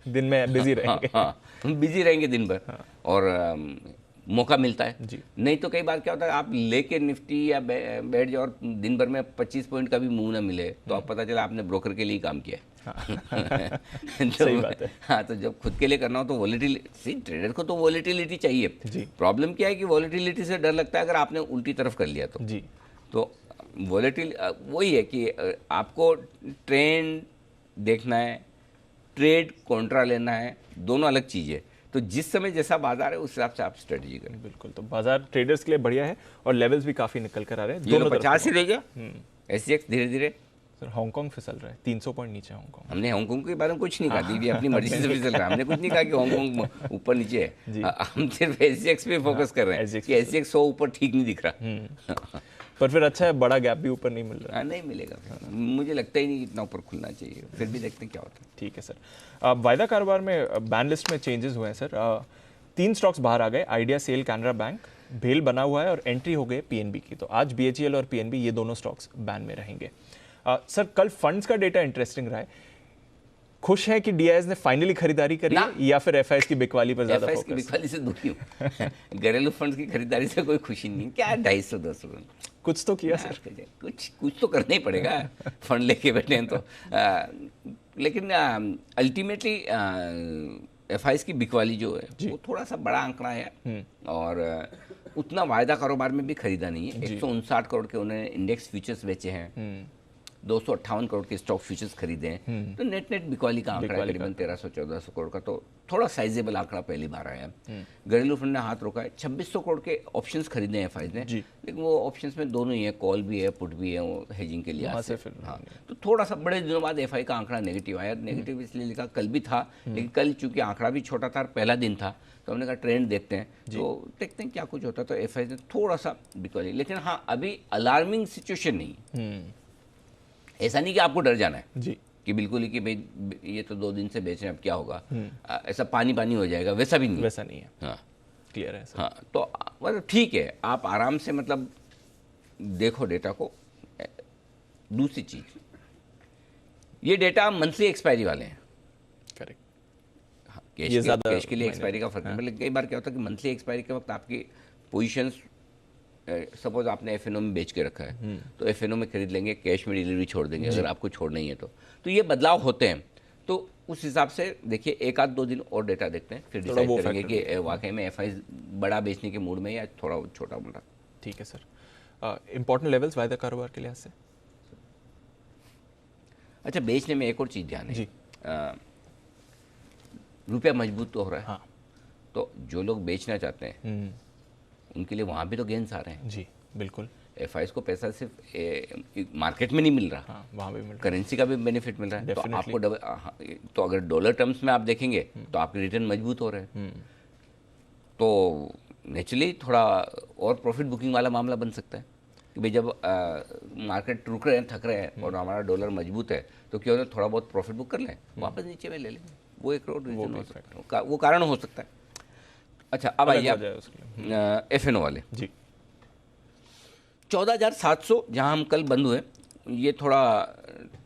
दिन में बिजी रहेंगे। हाँ, बिजी रहेंगे दिन भर, और मौका मिलता है जी। नहीं तो कई बार क्या होता है, आप लेके निफ्टी या बैठ जाओ और दिन भर में 25 पॉइंट का भी मूव ना मिले, तो आप पता चला आपने ब्रोकर के लिए काम किया है। सही बात है। हाँ, तो जब खुद के लिए करना हो तो वॉलेटिलिटी, ट्रेडर को तो वॉलेटिलिटी चाहिए। जी। प्रॉब्लम क्या है कि वॉलेटिलिटी से डर लगता है अगर आपने उल्टी तरफ कर लिया तो। जी। तो वॉलेटिल वही है कि आपको ट्रेंड देखना है, ट्रेड कॉन्ट्रा लेना है, दोनों अलग चीज़ है। तो जिस समय जैसा बाजार है उस हिसाब से आप स्ट्रेटजी करें। बिल्कुल, तो बाजार ट्रेडर्स के लिए बढ़िया है और लेवल्स भी काफी निकल कर आ रहे हैं। ये तो 50 ही रह गया, SGX धीरे धीरे। सर हांगकांग फिसल रहा है, 300 पॉइंट नीचे हांगकांग। हमने हांगकांग के बारे में कुछ नहीं कहा, दीदी अपनी मर्जी से फिसल रहा है। हमने कुछ नहीं कहा कि हांगकांग ऊपर नीचे है, हम सिर्फ SGX पे फोकस कर रहे हैं कि SGX 100 ऊपर ठीक नहीं दिख रहा। पर फिर अच्छा है, बड़ा गैप भी ऊपर नहीं मिल रहा है। नहीं मिलेगा, मुझे लगता ही नहीं इतना ऊपर खुलना चाहिए, फिर भी देखते हैं क्या होता है। ठीक है सर। वायदा कारोबार में बैन लिस्ट में चेंजेस हुए हैं सर। 3 स्टॉक्स बाहर आ गए, आइडिया, सेल, कैनरा बैंक। भेल बना हुआ है और एंट्री हो गई PNB की। तो आज BHEL और PNB ये दोनों स्टॉक्स बैन में रहेंगे। सर कल फंड्स का डेटा इंटरेस्टिंग रहा है। खुश है कि DIS ने फाइनली खरीदारी करी या फिर FIs की बिकवाली पर ज्यादा फोकस? की बिकवाली से दुखी हूँ। घरेलू फंड्स की खरीदारी से कोई खुशी नहीं। क्या 250-200 कुछ तो किया सर, कुछ तो करना ही पड़ेगा। फंड लेके बैठे हैं तो लेकिन अल्टीमेटली FIs की बिकवाली जो है वो थोड़ा सा बड़ा आंकड़ा है, और उतना वायदा कारोबार में भी खरीदा नहीं है। 159 करोड़ के उन्होंने इंडेक्स फ्यूचर्स बेचे हैं, 258 करोड़ के स्टॉक फ्यूचर्स खरीदे हैं, तो नेट बिकवाली का आंकड़ा है करीबन 1300-1400 करोड़ का। तो थोड़ा साइजेबल आंकड़ा पहली बार आया है। घरेलू फंड ने हाथ रोका है। 2600 करोड़ के ऑप्शंस खरीदे हैं FIs ने, लेकिन वो ऑप्शंस में दोनों ही है, कॉल भी है, पुट भी है, वो हेजिंग के लिए। हाँ, तो थोड़ा सा बड़े दिनों बाद FI का आंकड़ा नेगेटिव आया। नेगेटिव इसलिए लिखा, कल भी था, लेकिन कल चूंकि आंकड़ा भी छोटा था और पहला दिन था, तो हमने कहा ट्रेंड देखते हैं, तो देखते हैं क्या कुछ होता है। तो FI ने थोड़ा सा बिकवाली, लेकिन हाँ अभी अलार्मिंग सिचुएशन नहीं। ऐसा नहीं कि आपको डर जाना है जी, कि बिल्कुल ही कि भाई ये तो 2 दिन से बेच रहे हैं, अब क्या होगा, ऐसा पानी हो जाएगा, वैसा भी नहीं, वैसा नहीं है। हाँ क्लियर है सर। हाँ, तो मतलब ठीक है, आप आराम से मतलब देखो डेटा को। दूसरी चीज, ये डेटा मंथली एक्सपायरी वाले हैं। करेक्ट। हाँ, कैश के लिए एक्सपायरी का फर्क है। मतलब कई बार क्या होता है कि मंथली एक्सपायरी के वक्त आपकी पोजीशंस, सपोज आपने FNO में बेच के रखा है, तो FNO में खरीद लेंगे, कैश में डिलीवरी छोड़ देंगे अगर आपको छोड़ना ही है तो ये बदलाव होते हैं। तो उस हिसाब से देखिए, 1-2 दिन और डेटा देखते हैं, फिर डिसाइड करेंगे कि वाकई में FIs बड़ा बेचने के मूड में या थोड़ा छोटा मोटा। ठीक है सर। इंपॉर्टेंट लेवल्स वायदा कारोबार के लिहाज से? अच्छा, बेचने में एक और चीज़ ध्यान है जी। रुपया मजबूत तो हो रहा है। हाँ। तो जो लोग बेचना चाहते हैं उनके लिए वहाँ भी तो गेंस आ रहे हैं। जी बिल्कुल। FIs को पैसा सिर्फ मार्केट में नहीं मिल रहा, हाँ, वहाँ भी मिल रहा है, करेंसी का भी बेनिफिट मिल रहा है। तो आपको तो अगर डॉलर टर्म्स में आप देखेंगे तो आपके रिटर्न मजबूत हो रहे हैं, तो नेचुरली थोड़ा और प्रॉफिट बुकिंग वाला मामला बन सकता है कि भाई जब मार्केट रुक रहे हैं, थक रहे हैं और हमारा डॉलर मजबूत है, तो क्यों ना थोड़ा बहुत प्रॉफिट बुक कर लें, वापस नीचे में ले लें। वो एक और रीजन हो सकता है, वो कारण हो सकता है। अच्छा, अब आइए आप FNO वाले। जी। 14,700 जहां हम कल बंद हुए, ये थोड़ा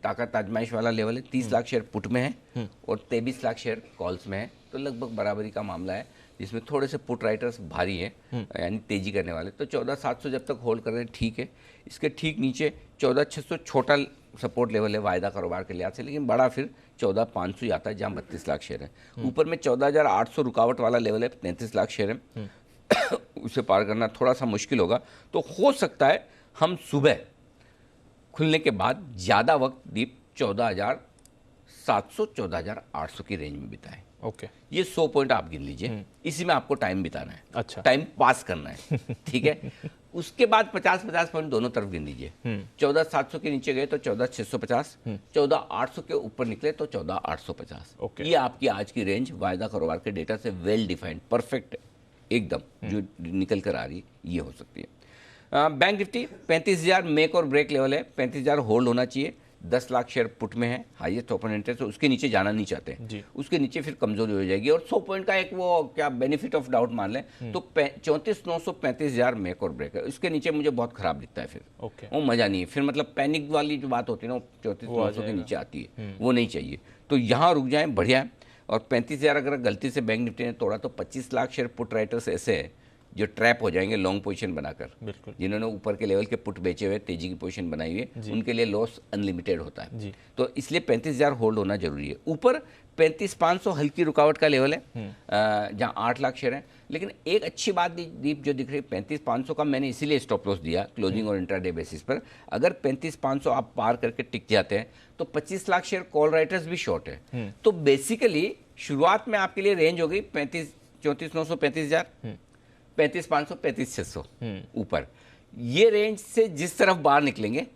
ताकत आजमाइश वाला लेवल है। 30 लाख शेयर पुट में है और 23 लाख शेयर कॉल्स में है, तो लगभग बराबरी का मामला है, जिसमें थोड़े से पुट राइटर्स भारी हैं, यानी तेजी करने वाले। तो 14,700 जब तक होल्ड कर रहे हैं ठीक है। इसके ठीक नीचे 14,600 छोटा सपोर्ट लेवल है वायदा कारोबार के लिहाज से, लेकिन बड़ा फिर 14,500 ही आता है जहाँ 32 लाख शेयर है। ऊपर में 14,800 रुकावट वाला लेवल है, 33 लाख शेयर है। उसे पार करना थोड़ा सा मुश्किल होगा। तो हो सकता है हम सुबह खुलने के बाद ज़्यादा वक्त दीप 14,700 14,800 की रेंज में बिताए। ओके, ये 100 पॉइंट आप गिन लीजिए, इसी में आपको टाइम बिताना है, अच्छा, टाइम पास करना है, ठीक है। उसके बाद 50-50 पॉइंट दोनों तरफ गिन लीजिए। 14,700 के नीचे गए तो 14,650, 14,800 के ऊपर निकले तो 14,850। ओके। ये आपकी आज की रेंज वायदा कारोबार के डेटा से वेल डिफाइंड, परफेक्ट एकदम जो निकल कर आ रही ये हो सकती है। बैंक निफ्टी 35,000 मेक और ब्रेक लेवल है, 35,000 होल्ड होना चाहिए। 10 लाख शेयर पुट में है, हाईएस्ट ओपन इंटरेस्ट, उसके नीचे जाना नहीं चाहते जी। उसके नीचे फिर कमजोरी हो जाएगी। और 100 पॉइंट का एक वो क्या बेनिफिट ऑफ डाउट मान लें तो 34,900 35,000 मेक और ब्रेक है, उसके नीचे मुझे बहुत खराब दिखता है, फिर ओके, वो मजा नहीं है, फिर मतलब पैनिक वाली जो बात होती है ना, 34,900 के नीचे आती है, वो नहीं चाहिए। तो यहाँ रुक जाए, बढ़िया है। और 35,000 अगर गलती से बैंक निफ्टी ने तोड़ा तो 25 लाख शेयर पुट राइटर्स ऐसे है जो ट्रैप हो जाएंगे लॉन्ग पोजीशन बनाकर, बिल्कुल, जिन्होंने ऊपर के लेवल के पुट बेचे हुए तेजी की पोजीशन बनाई हुई है, उनके लिए लॉस अनलिमिटेड होता है जी। तो इसलिए 35,000 होल्ड होना जरूरी है। ऊपर 35,500 हल्की रुकावट का लेवल है, जहां 8 लाख शेयर है। लेकिन एक अच्छी बात दीप जो दिख रही है, 35,500 का मैंने इसीलिए स्टॉप लॉस दिया क्लोजिंग और इंट्राडे बेसिस पर। अगर 35,500 आप पार करके टिक जाते हैं तो 25 लाख शेयर कॉल राइटर्स भी शॉर्ट है। तो बेसिकली शुरुआत में आपके लिए रेंज हो गई 34,900 35,000, 35,500 35,600 ऊपर। ये रेंज से जिस तरफ बाहर निकलेंगे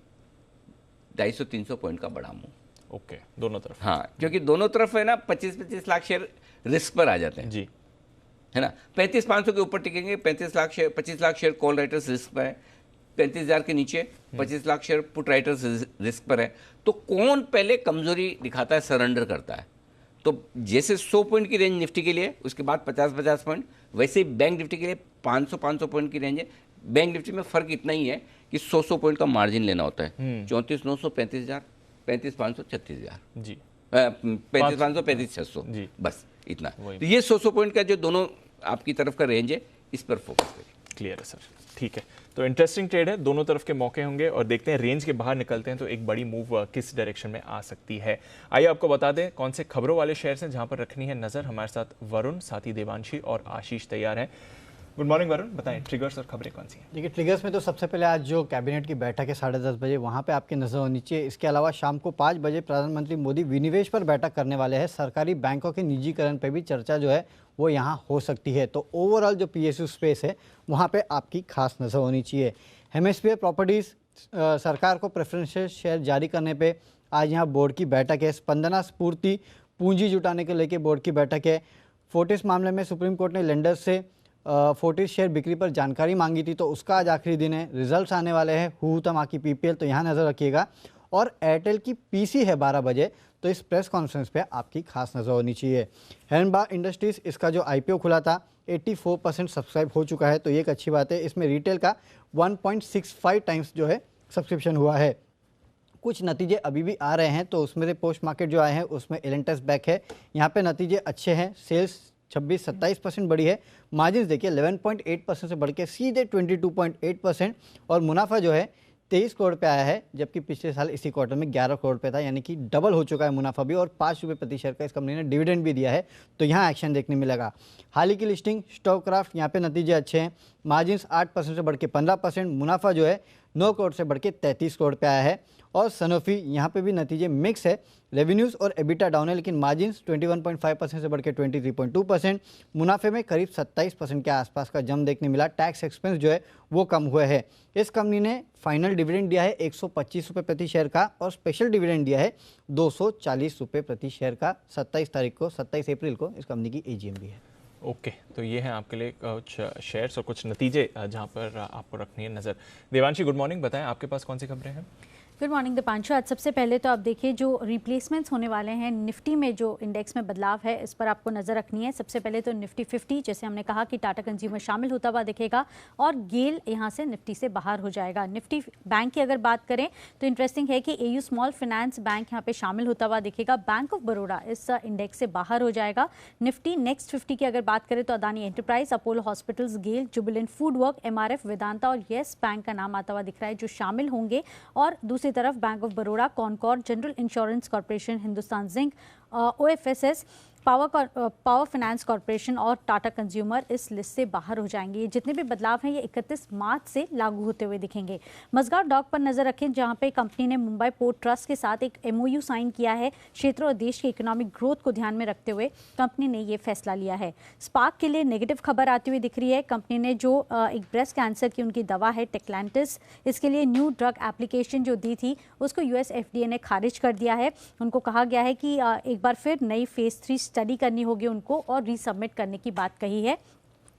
250-300 पॉइंट का बड़ा मूव। ओके, दोनों तरफ, हाँ, क्योंकि दोनों तरफ है ना 25-25 लाख शेयर रिस्क पर आ जाते हैं जी, है ना। 35,500 के ऊपर टिकेंगे 35 lakh share, 25 lakh share call writers risk पर है। 35,000 के नीचे 25 lakh share put writers risk पर है। तो कौन पहले कमजोरी दिखाता है, सरेंडर करता है। तो जैसे 100 पॉइंट की रेंज निफ्टी के लिए, उसके बाद 50-50 पॉइंट, वैसे ही बैंक निफ्टी के लिए 500-500 पॉइंट की रेंज है। बैंक निफ्टी में फर्क इतना ही है कि 100 पॉइंट का मार्जिन लेना होता है। 34,900 35,000, 35,500 36,000 जी, 35,500 35,600 जी, बस इतना। तो ये 100 पॉइंट का जो दोनों आपकी तरफ का रेंज है, इस पर फोकस करिए। क्लियर है सर, ठीक है। तो इंटरेस्टिंग ट्रेड है, दोनों तरफ के मौके होंगे और देखते हैं रेंज के बाहर निकलते हैं तो एक बड़ी मूव किस डायरेक्शन में आ सकती है। आइए आपको बता दें कौन से खबरों वाले शेयर्स हैं जहां पर रखनी है नजर। हमारे साथ वरुण, साथी देवांशी और आशीष तैयार हैं। गुड मॉर्निंग वरुण, बताएं ट्रिगर्स और खबरें कौन सी हैं? देखिए, ट्रिगर्स में तो सबसे पहले आज जो कैबिनेट की बैठक है 10:30 बजे, वहाँ पे आपकी नज़र होनी चाहिए। इसके अलावा शाम को 5 बजे प्रधानमंत्री मोदी विनिवेश पर बैठक करने वाले हैं। सरकारी बैंकों के निजीकरण पे भी चर्चा जो है वो यहाँ हो सकती है। तो ओवरऑल जो PSU स्पेस है वहाँ पे आपकी खास नज़र होनी चाहिए। हेमिस्फीयर प्रॉपर्टीज़ सरकार को प्रेफरेंशियल शेयर जारी करने पे आज यहाँ बोर्ड की बैठक है। स्पंदना स्फूर्ति पूंजी जुटाने को लेकर बोर्ड की बैठक है। फोर्टिस मामले में सुप्रीम कोर्ट ने लेंडर्स से फोर्टिस शेयर बिक्री पर जानकारी मांगी थी, तो उसका आज आखिरी दिन है। रिजल्ट्स आने वाले हैं हुतमा की PPL, तो यहाँ नज़र रखिएगा। और एयरटेल की PC है 12 बजे, तो इस प्रेस कॉन्फ्रेंस पे आपकी खास नज़र होनी चाहिए। हैंडबा इंडस्ट्रीज़, इसका जो IPO खुला था 84% सब्सक्राइब हो चुका है, तो ये एक अच्छी बात है। इसमें रिटेल का 1.65 टाइम्स जो है सब्सक्रिप्शन हुआ है। कुछ नतीजे अभी भी आ रहे हैं, तो उसमें से पोस्ट मार्केट जो आए हैं उसमें एलेंटस बैक है। यहाँ पे नतीजे अच्छे हैं। सेल्स 26-27% बढ़ी है। मार्जिन देखिए 11.8% से बढ़ के सीधे 22.8%, और मुनाफा जो है 23 करोड़ पे आया है, जबकि पिछले साल इसी क्वार्टर में 11 करोड़ पे था, यानी कि डबल हो चुका है मुनाफा भी। और 5 रुपये प्रति शेयर का इस कंपनी ने डिविडेंड भी दिया है, तो यहाँ एक्शन देखने मिलेगा। हाल ही की लिस्टिंग स्टॉकक्राफ्ट, यहाँ पे नतीजे अच्छे हैं। मार्जिन 8% से बढ़ के 15%, मुनाफा जो है 9 करोड़ से बढ़ के 33 करोड़ पे आया है। और सनोफी, यहाँ पे भी नतीजे मिक्स है। रेवेन्यूज़ और एबिटा डाउन है, लेकिन मार्जिन 21.5% से बढ़ के 23.2%, मुनाफे में करीब 27% के आसपास का जंप देखने मिला। टैक्स एक्सपेंस जो है वो कम हुए है। इस कंपनी ने फाइनल डिविडेंड दिया है 125 रुपये प्रति शेयर का, और स्पेशल डिविडेंड दिया है 240 रुपये प्रति शेयर का। 27 अप्रैल को इस कंपनी की AGM भी है। ओके, तो ये हैं आपके लिए कुछ शेयर्स और कुछ नतीजे जहां पर आपको रखनी है नज़र। देवांशी, गुड मॉर्निंग, बताएं आपके पास कौन सी खबरें हैं? Good morning Deepanshu. आज सबसे पहले तो आप देखिए जो रिप्लेसमेंट्स होने वाले हैं निफ्टी में, जो इंडेक्स में बदलाव है इस पर आपको नज़र रखनी है। सबसे पहले तो निफ्टी 50, जैसे हमने कहा कि टाटा कंज्यूमर शामिल होता हुआ दिखेगा और गेल यहाँ से निफ्टी से बाहर हो जाएगा। निफ्टी बैंक की अगर बात करें तो इंटरेस्टिंग है कि AU स्मॉल फाइनेंस बैंक यहाँ पे शामिल होता हुआ दिखेगा। बैंक ऑफ बड़ौदा इस इंडेक्स से बाहर हो जाएगा। निफ्टी नेक्स्ट 50 की अगर बात करें तो अदानी एंटरप्राइज, अपोलो हॉस्पिटल्स, गेल, जुबिलेंट फूडवर्क, MRF, वेदांता और येस बैंक का नाम आता हुआ दिख रहा है जो शामिल होंगे। और दूसरी तरफ Bank of Baroda, Concord, General Insurance Corporation, Hindustan Zinc OFSS, Power Finance Corporation और टाटा कंज्यूमर इस लिस्ट से बाहर हो जाएंगे। ये जितने भी बदलाव हैं ये 31 मार्च से लागू होते हुए दिखेंगे। मझगांव डॉक पर नजर रखें, जहां पे कंपनी ने मुंबई पोर्ट ट्रस्ट के साथ एक MOU साइन किया है। क्षेत्र और देश की इकोनॉमिक ग्रोथ को ध्यान में रखते हुए कंपनी ने ये फैसला लिया है। स्पार्क के लिए नेगेटिव खबर आती हुई दिख रही है। कंपनी ने जो एक ब्रेस्ट कैंसर की उनकी दवा है टेक्लैंटिस, इसके लिए न्यू ड्रग एप्लीकेशन जो दी थी उसको US FDA ने खारिज कर दिया है। उनको कहा गया है कि एक बार फिर नई फेज 3 स्टडी करनी होगी उनको और रीसबमिट करने की बात कही है।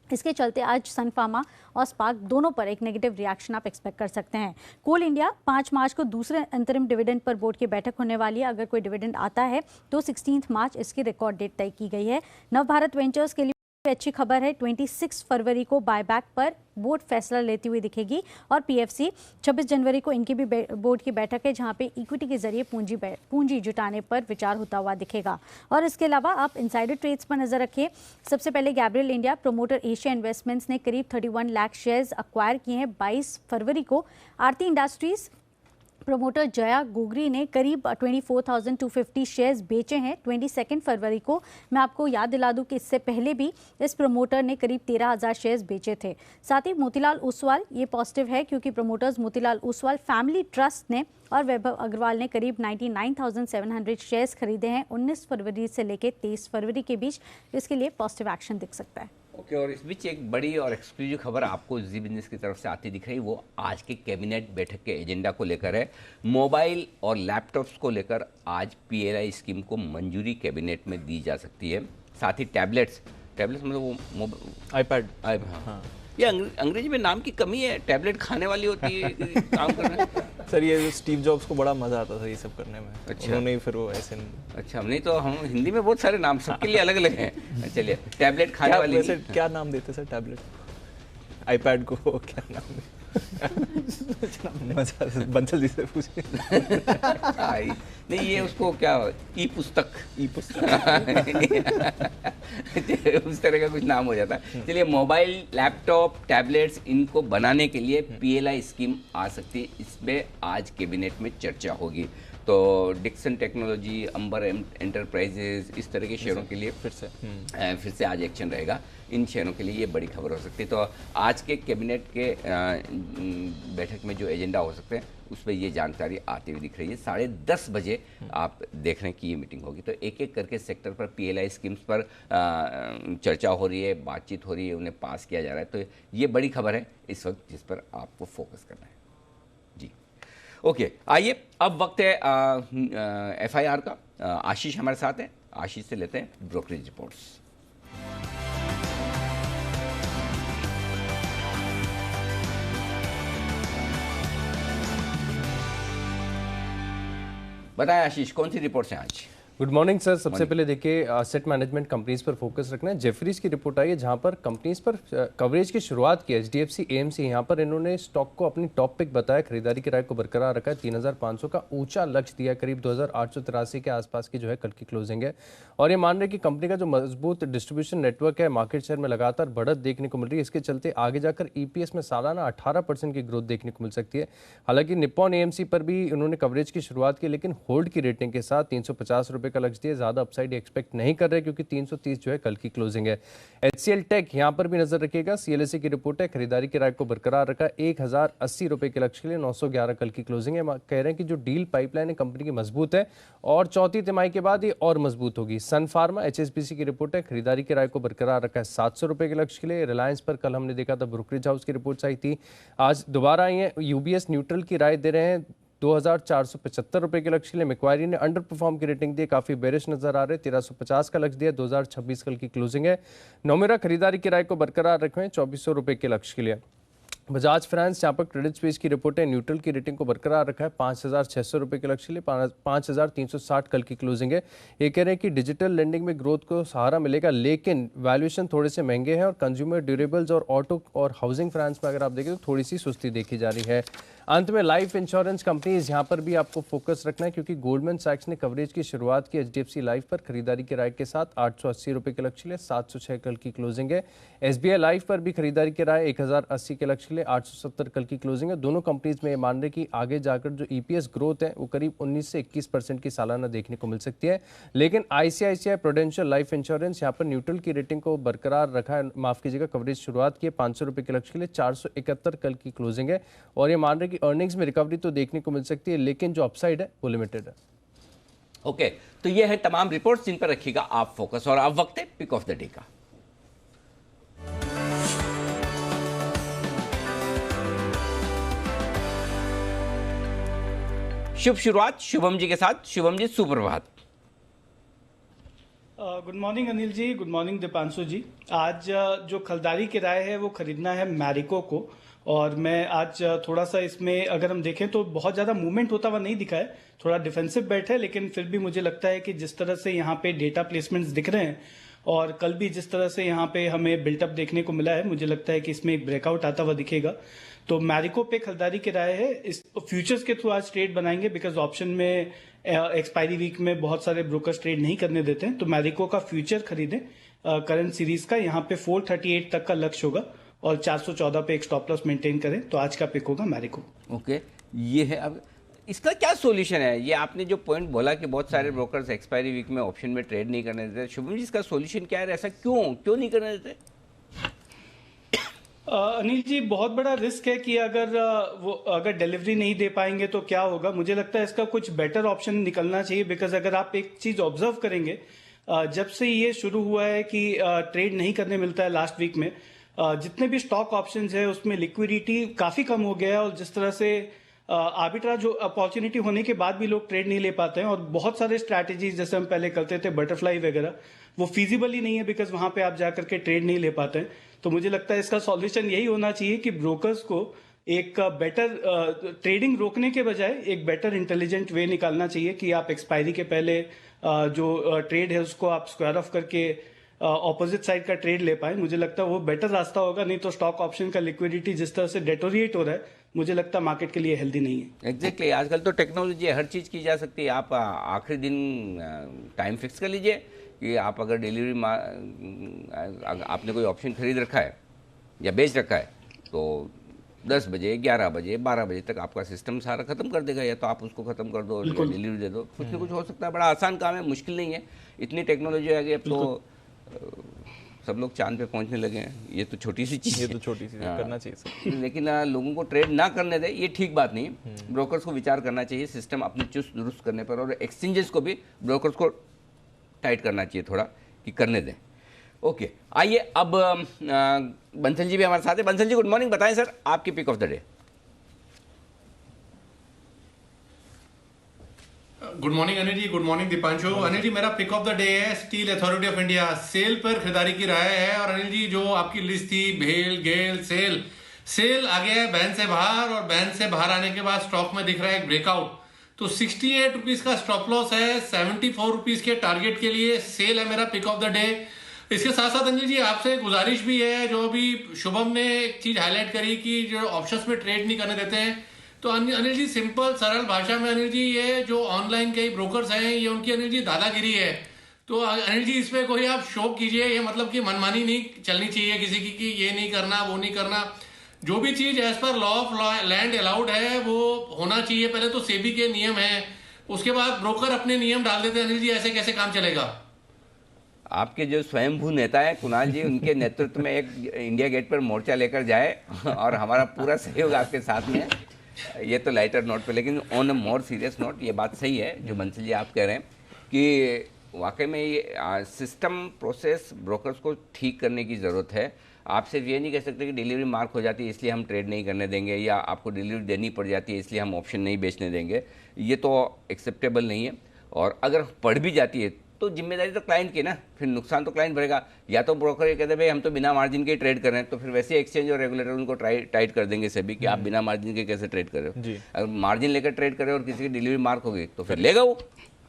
इसके चलते आज सन फार्मा और स्पार्क दोनों पर एक नेगेटिव रिएक्शन आप एक्सपेक्ट कर सकते हैं। कोल इंडिया 5 मार्च को दूसरे अंतरिम डिविडेंड पर बोर्ड की बैठक होने वाली है। अगर कोई डिविडेंड आता है तो 16 मार्च इसकी रिकॉर्ड डेट तय की गई है। नवभारत वेंचर्स के लिए अच्छी खबर है, 26 फरवरी को बायबैक पर बोर्ड फैसला लेती हुई दिखेगी और PFC 26 जनवरी को इनकी भी बोर्ड की बैठक है, जहां पे इक्विटी के जरिए पूंजी जुटाने पर विचार होता हुआ दिखेगा। और इसके अलावा आप इनसाइडर ट्रेड्स पर नजर रखिए। सबसे पहले Gabriel India promoter Asia investments ने करीब 31 लाख शेयर्स अक्वायर किए हैं 22 फरवरी को। आरती इंडस्ट्रीज प्रमोटर जया गोगरी ने करीब 24,250 शेयर्स बेचे हैं 22 फरवरी को। मैं आपको याद दिला दूं कि इससे पहले भी इस प्रमोटर ने करीब 13,000 शेयर्स बेचे थे। साथ ही मोतीलाल ओसवाल, ये पॉजिटिव है क्योंकि promoters Motilal Oswal family trust ने और वैभव अग्रवाल ने करीब 99,700 शेयर्स खरीदे हैं 19 फरवरी से लेकर 23 फरवरी के बीच। इसके लिए पॉजिटिव एक्शन दिख सकता है। ओके, और इस बीच एक बड़ी और एक्सक्लूसिव खबर आपको जी बिजनेस की तरफ से आती दिख रही है। वो आज के कैबिनेट बैठक के एजेंडा को लेकर है। मोबाइल और लैपटॉप्स को लेकर आज PLI स्कीम को मंजूरी कैबिनेट में दी जा सकती है। साथ ही टैबलेट्स मतलब वो iPad। हाँ, ये अंग्रेजी में नाम की कमी है, टैबलेट खाने वाली होती है काम करना। सर ये स्टीव जॉब्स को बड़ा मजा आता था ये सब करने में। अच्छा। उन्होंने ही फिर वो ऐसे अच्छा, नहीं तो हम हिंदी में बहुत सारे नाम सबके लिए अलग अलग हैं। चलिए, टैबलेट खाने वाली वैसे क्या नाम देते सर टैबलेट iPad को? क्या नाम देते? बंसल जी से पूछे। नहीं, ये उसको क्या ई पुस्तक उस तरह का कुछ नाम हो जाता है। चलिए, मोबाइल, लैपटॉप, टैबलेट्स इनको बनाने के लिए PLI स्कीम आ सकती है। इसमें आज कैबिनेट में चर्चा होगी। तो डिक्सन टेक्नोलॉजी, अंबर एंटरप्राइजेज, इस तरह के शेयरों के लिए फिर से आज एक्शन रहेगा। इन शेयरों के लिए ये बड़ी खबर हो सकती है। तो आज के कैबिनेट के बैठक में जो एजेंडा हो सकते हैं उसमें ये जानकारी आती हुई दिख रही है। 10:30 बजे आप देख रहे हैं कि ये मीटिंग होगी। तो एक एक करके सेक्टर पर PLI स्कीम्स पर चर्चा हो रही है, बातचीत हो रही है, उन्हें पास किया जा रहा है। तो ये बड़ी खबर है इस वक्त जिस पर आपको फोकस करना है। जी ओके, आइए अब वक्त है FIR का। आशीष हमारे साथ हैं, आशीष से लेते हैं ब्रोकरेज रिपोर्ट्स। बताएं आशीष, कौन सी रिपोर्ट्स हैं आज? Good morning sir. सबसे पहले देखिए असेट मैनेजमेंट कंपनीज पर फोकस रखना है। जेफरीज की रिपोर्ट आई है जहां पर कंपनीज पर कवरेज की शुरुआत की। HDFC AMC यहां पर इन्होंने स्टॉक को अपनी टॉप पिक बताया। खरीदारी की राय को बरकरार रखा है। 3,500 का ऊंचा लक्ष्य दिया। करीब 2,883 के आसपास की जो है कल की क्लोजिंग है। और ये मान रहे कि कंपनी का जो मजबूत डिस्ट्रीब्यूशन नेटवर्क है, मार्केट शेयर में लगातार बढ़त देखने को मिल रही है। इसके चलते आगे जाकर EPS में सालाना 18% की ग्रोथ देखने को मिल सकती है। हालांकि निप्पॉन AMC पर भी उन्होंने कवरेज की शुरुआत की, लेकिन होल्ड की रेटिंग के साथ 350 रुपये का लक्ष्य दिया। ज्यादा अपसाइड एक्सपेक्ट नहीं कर रहे क्योंकि 330 जो है कल की क्लोजिंग है। HCL टेक यहां पर भी नजर रखिएगा। CLSA की रिपोर्ट है। खरीदारी की राय को बरकरार रखा। 1,080 रुपए के लक्ष्य के लिए 911 कल की क्लोजिंग है। कह रहे हैं कि जो डील पाइपलाइन है कंपनी की मजबूत है और चौथी तिमाही के बाद ये और मजबूत होगी। सन फार्मा HSBC की रिपोर्ट है। खरीदारी की राय को बरकरार रखा है 700 रुपए के लक्ष्य के लिए। रिलायंस पर कल हमने देखा था ब्रोकरेज हाउस की रिपोर्ट्स आई थी, आज दोबारा आई है। UBS न्यूट्रल की राय दे रहे हैं 2,475 रुपए के लक्ष्य के लिए। मैक्वायरी ने अंडर परफॉर्म की रेटिंग दी, काफी बेरिश नजर आ रहे। 1,350 का लक्ष्य दिया। 2026 कल की क्लोजिंग है। नोमेरा खरीदारी की राय को बरकरार रखे 2,400 रुपए के लक्ष्य के लिए। बजाज फाइनेंस जहाँ पर क्रेडिट स्पेस की रिपोर्ट है, न्यूट्रल की रेटिंग को बरकरार रखा है। 5,600 रुपए के लक्ष्य के लिए। 5,360 कल की क्लोजिंग है। ये कह रहे हैं कि डिजिटल लेंडिंग में ग्रोथ को सहारा मिलेगा, लेकिन वैल्यूएशन थोड़े से महंगे हैं और कंज्यूमर ड्यूरेबल्स और ऑटो और हाउसिंग फाइनेंस में अगर आप देखें तो थोड़ी सी सुस्ती देखी जा रही है। अंत में लाइफ इंश्योरेंस कंपनीज यहाँ पर भी आपको फोकस रखना है, क्योंकि गोल्डमैन सैक्स ने कवरेज की शुरुआत की HDFC लाइफ पर खरीदारी की राय के साथ 880 रुपए के लक्ष्य के लिए 706 कल की क्लोजिंग है। SBI लाइफ पर भी खरीदारी की राय 1080 के लक्ष्य के लिए 870 कल की क्लोजिंग है। दोनों कंपनीज में ये मान रहे कि आगे जाकर जो EPS ग्रोथ है वो करीब 19 से 21% की सालाना देखने को मिल सकती है। लेकिन ICICI प्रूडेंशियल लाइफ इंश्योरेंस यहाँ पर न्यूट्रल की रेटिंग को बरकरार रखा है, माफ कीजिएगा, कवरेज शुरुआत की 500 रुपए के लक्ष्य के लिए 471 कल की क्लोजिंग है। और ये मान रहे कि अर्निंग्स में रिकवरी तो देखने को मिल सकती है, लेकिन जो अपसाइड है वो लिमिटेड है। ओके, तो ये है तमाम रिपोर्ट्स जिन पर रखिएगा आप फोकस। और अब वक्त है पिक ऑफ द डे का। शुभ शुरुआत शुभम जी के साथ। शुभम जी, सुप्रभात। Good morning Anil ji, good morning Deepanshu जी। आज जो खरीदारी की राय है वो खरीदना है मैरिको को, और मैं आज थोड़ा सा इसमें अगर हम देखें तो बहुत ज़्यादा मूवमेंट होता हुआ नहीं दिखा है, थोड़ा डिफेंसिव बेट है, लेकिन फिर भी मुझे लगता है कि जिस तरह से यहाँ पे डेटा प्लेसमेंट्स दिख रहे हैं और कल भी जिस तरह से यहाँ पे हमें बिल्टअप देखने को मिला है, मुझे लगता है कि इसमें एक ब्रेकआउट आता हुआ दिखेगा। तो मैरिको पे खरीदारी की राय है। इस फ्यूचर्स के थ्रू आज ट्रेड बनाएंगे, बिकॉज ऑप्शन में एक्सपायरी वीक में बहुत सारे ब्रोकर्स ट्रेड नहीं करने देते हैं। तो मैरिको का फ्यूचर खरीदें करंट सीरीज का, यहाँ पे 438 तक का लक्ष्य होगा और 414 पे एक स्टॉप लॉस मेंटेन करें, तो आज का पिक होगा मैरिको। ओके, ये है। अब इसका क्या सॉल्यूशन है? ये आपने जो पॉइंट बोला कि बहुत सारे ब्रोकर्स एक्सपायरी वीक में ऑप्शन में ट्रेड नहीं करने देते, शुभम जी इसका सॉल्यूशन क्या है? ऐसा क्यों नहीं करने देते? अनिल जी, बहुत बड़ा रिस्क है कि अगर डिलीवरी नहीं दे पाएंगे तो क्या होगा। मुझे लगता है इसका कुछ बेटर ऑप्शन निकलना चाहिए, बिकॉज अगर आप एक चीज ऑब्जर्व करेंगे, जब से ये शुरू हुआ है कि ट्रेड नहीं करने मिलता है लास्ट वीक में, जितने भी स्टॉक ऑप्शंस है उसमें लिक्विडिटी काफी कम हो गया है, और जिस तरह से आर्बिट्राज अपॉर्चुनिटी होने के बाद भी लोग ट्रेड नहीं ले पाते हैं, और बहुत सारे स्ट्रैटेजीज जैसे हम पहले करते थे बटरफ्लाई वगैरह, वो फिजिबल ही नहीं है, बिकॉज वहां पे आप जाकर के ट्रेड नहीं ले पाते हैं। तो मुझे लगता है इसका सॉल्यूशन यही होना चाहिए कि ब्रोकर्स को एक बेटर ट्रेडिंग रोकने के बजाय एक बेटर इंटेलिजेंट वे निकालना चाहिए कि आप एक्सपायरी के पहले जो ट्रेड है उसको आप स्क्वायर ऑफ करके ऑपोजिट साइड का ट्रेड ले पाए। मुझे लगता है वो बेटर रास्ता होगा, नहीं तो स्टॉक ऑप्शन का लिक्विडिटी जिस तरह से डेटोरिएट हो रहा है, मुझे लगता है मार्केट के लिए हेल्दी नहीं है। एग्जैक्टली, आजकल तो टेक्नोलॉजी हर चीज़ की जा सकती है। आप आखिरी दिन टाइम फिक्स कर लीजिए कि आप अगर डिलीवरी आपने कोई ऑप्शन खरीद रखा है या बेच रखा है, तो 10 बजे 11 बजे 12 बजे तक आपका सिस्टम सारा खत्म कर देगा, या तो आप उसको खत्म कर दो या डिलीवरी दे दो। कुछ ना कुछ हो सकता है। बड़ा आसान काम है, मुश्किल नहीं है। इतनी टेक्नोलॉजी आ गई अब तो सब लोग चांद पे पहुंचने लगे हैं। ये तो छोटी सी चीज़, ये तो छोटी सी करना चाहिए सर। लेकिन लोगों को ट्रेड ना करने दे, ये ठीक बात नहीं है। ब्रोकर्स को विचार करना चाहिए सिस्टम अपने चुस्त दुरुस्त करने पर, और एक्सचेंजेस को भी ब्रोकर्स को टाइट करना चाहिए थोड़ा कि करने दें। ओके, आइए अब बंसल जी भी हमारे साथ है। Bansal ji, good morning. बताएं सर आपकी pick of the day. Good morning Anil ji, good morning Deepanshu. Anil ji, मेरा पिक ऑफ द डे है Steel Authority of India. SAIL पर खरीदारी की राय है। और अनिल जी, जो आपकी लिस्ट थी भेल गेल सेल आ गया है बैन से बाहर, और बैन से बाहर आने के बाद स्टॉक में दिख रहा है एक ब्रेकआउट। तो 68 रुपीज का स्टॉप लॉस है, 74 रुपीज के टारगेट के लिए सेल है मेरा पिक ऑफ द डे। इसके साथ साथ अनिल जी आपसे गुजारिश भी है, जो अभी शुभम ने एक चीज हाईलाइट करी कि जो ऑप्शंस में ट्रेड नहीं करने देते हैं, तो अनिल जी सिंपल सरल भाषा में अनिल जी ये जो ऑनलाइन कई ब्रोकर्स हैं, ये उनकी अनिल जी दादागिरी है। तो अनिल जी इसमें कोई आप शो कीजिए, ये मतलब कि मनमानी नहीं चलनी चाहिए किसी की कि ये नहीं करना वो नहीं करना। जो भी चीज as per law of land allowed है वो होना चाहिए। पहले तो सेबी के नियम है, उसके बाद ब्रोकर अपने नियम डाल देते हैं। अनिल जी ऐसे कैसे काम चलेगा? आपके जो स्वयंभू नेता है कुणाल जी, उनके नेतृत्व में एक इंडिया गेट पर मोर्चा लेकर जाए, और हमारा पूरा सहयोग आपके साथ में है। ये तो लाइटर नोट पे, लेकिन on a more serious note ये बात सही है जो बंसल जी आप कह रहे हैं कि वाकई में ये सिस्टम प्रोसेस ब्रोकर्स को ठीक करने की ज़रूरत है। आप सिर्फ ये नहीं कह सकते कि डिलीवरी मार्क हो जाती है इसलिए हम ट्रेड नहीं करने देंगे, या आपको डिलीवरी देनी पड़ जाती है इसलिए हम ऑप्शन नहीं बेचने देंगे। ये तो एक्सेप्टेबल नहीं है। और अगर पड़ भी जाती है तो जिम्मेदारी तो क्लाइंट की ना, फिर नुकसान तो क्लाइंट भरेगा। या तो ब्रोकर ये कहते हैं भाई हम तो बिना मार्जिन के ट्रेड कर रहे हैं, तो फिर वैसे एक्सचेंज और रेगुलेटर उनको टाइट कर देंगे सभी कि आप बिना मार्जिन के कैसे ट्रेड कर रहे हो। अगर मार्जिन लेकर ट्रेड कर रहे हो और किसी की डिलीवरी मार्क होगी तो फिर लेगा वो,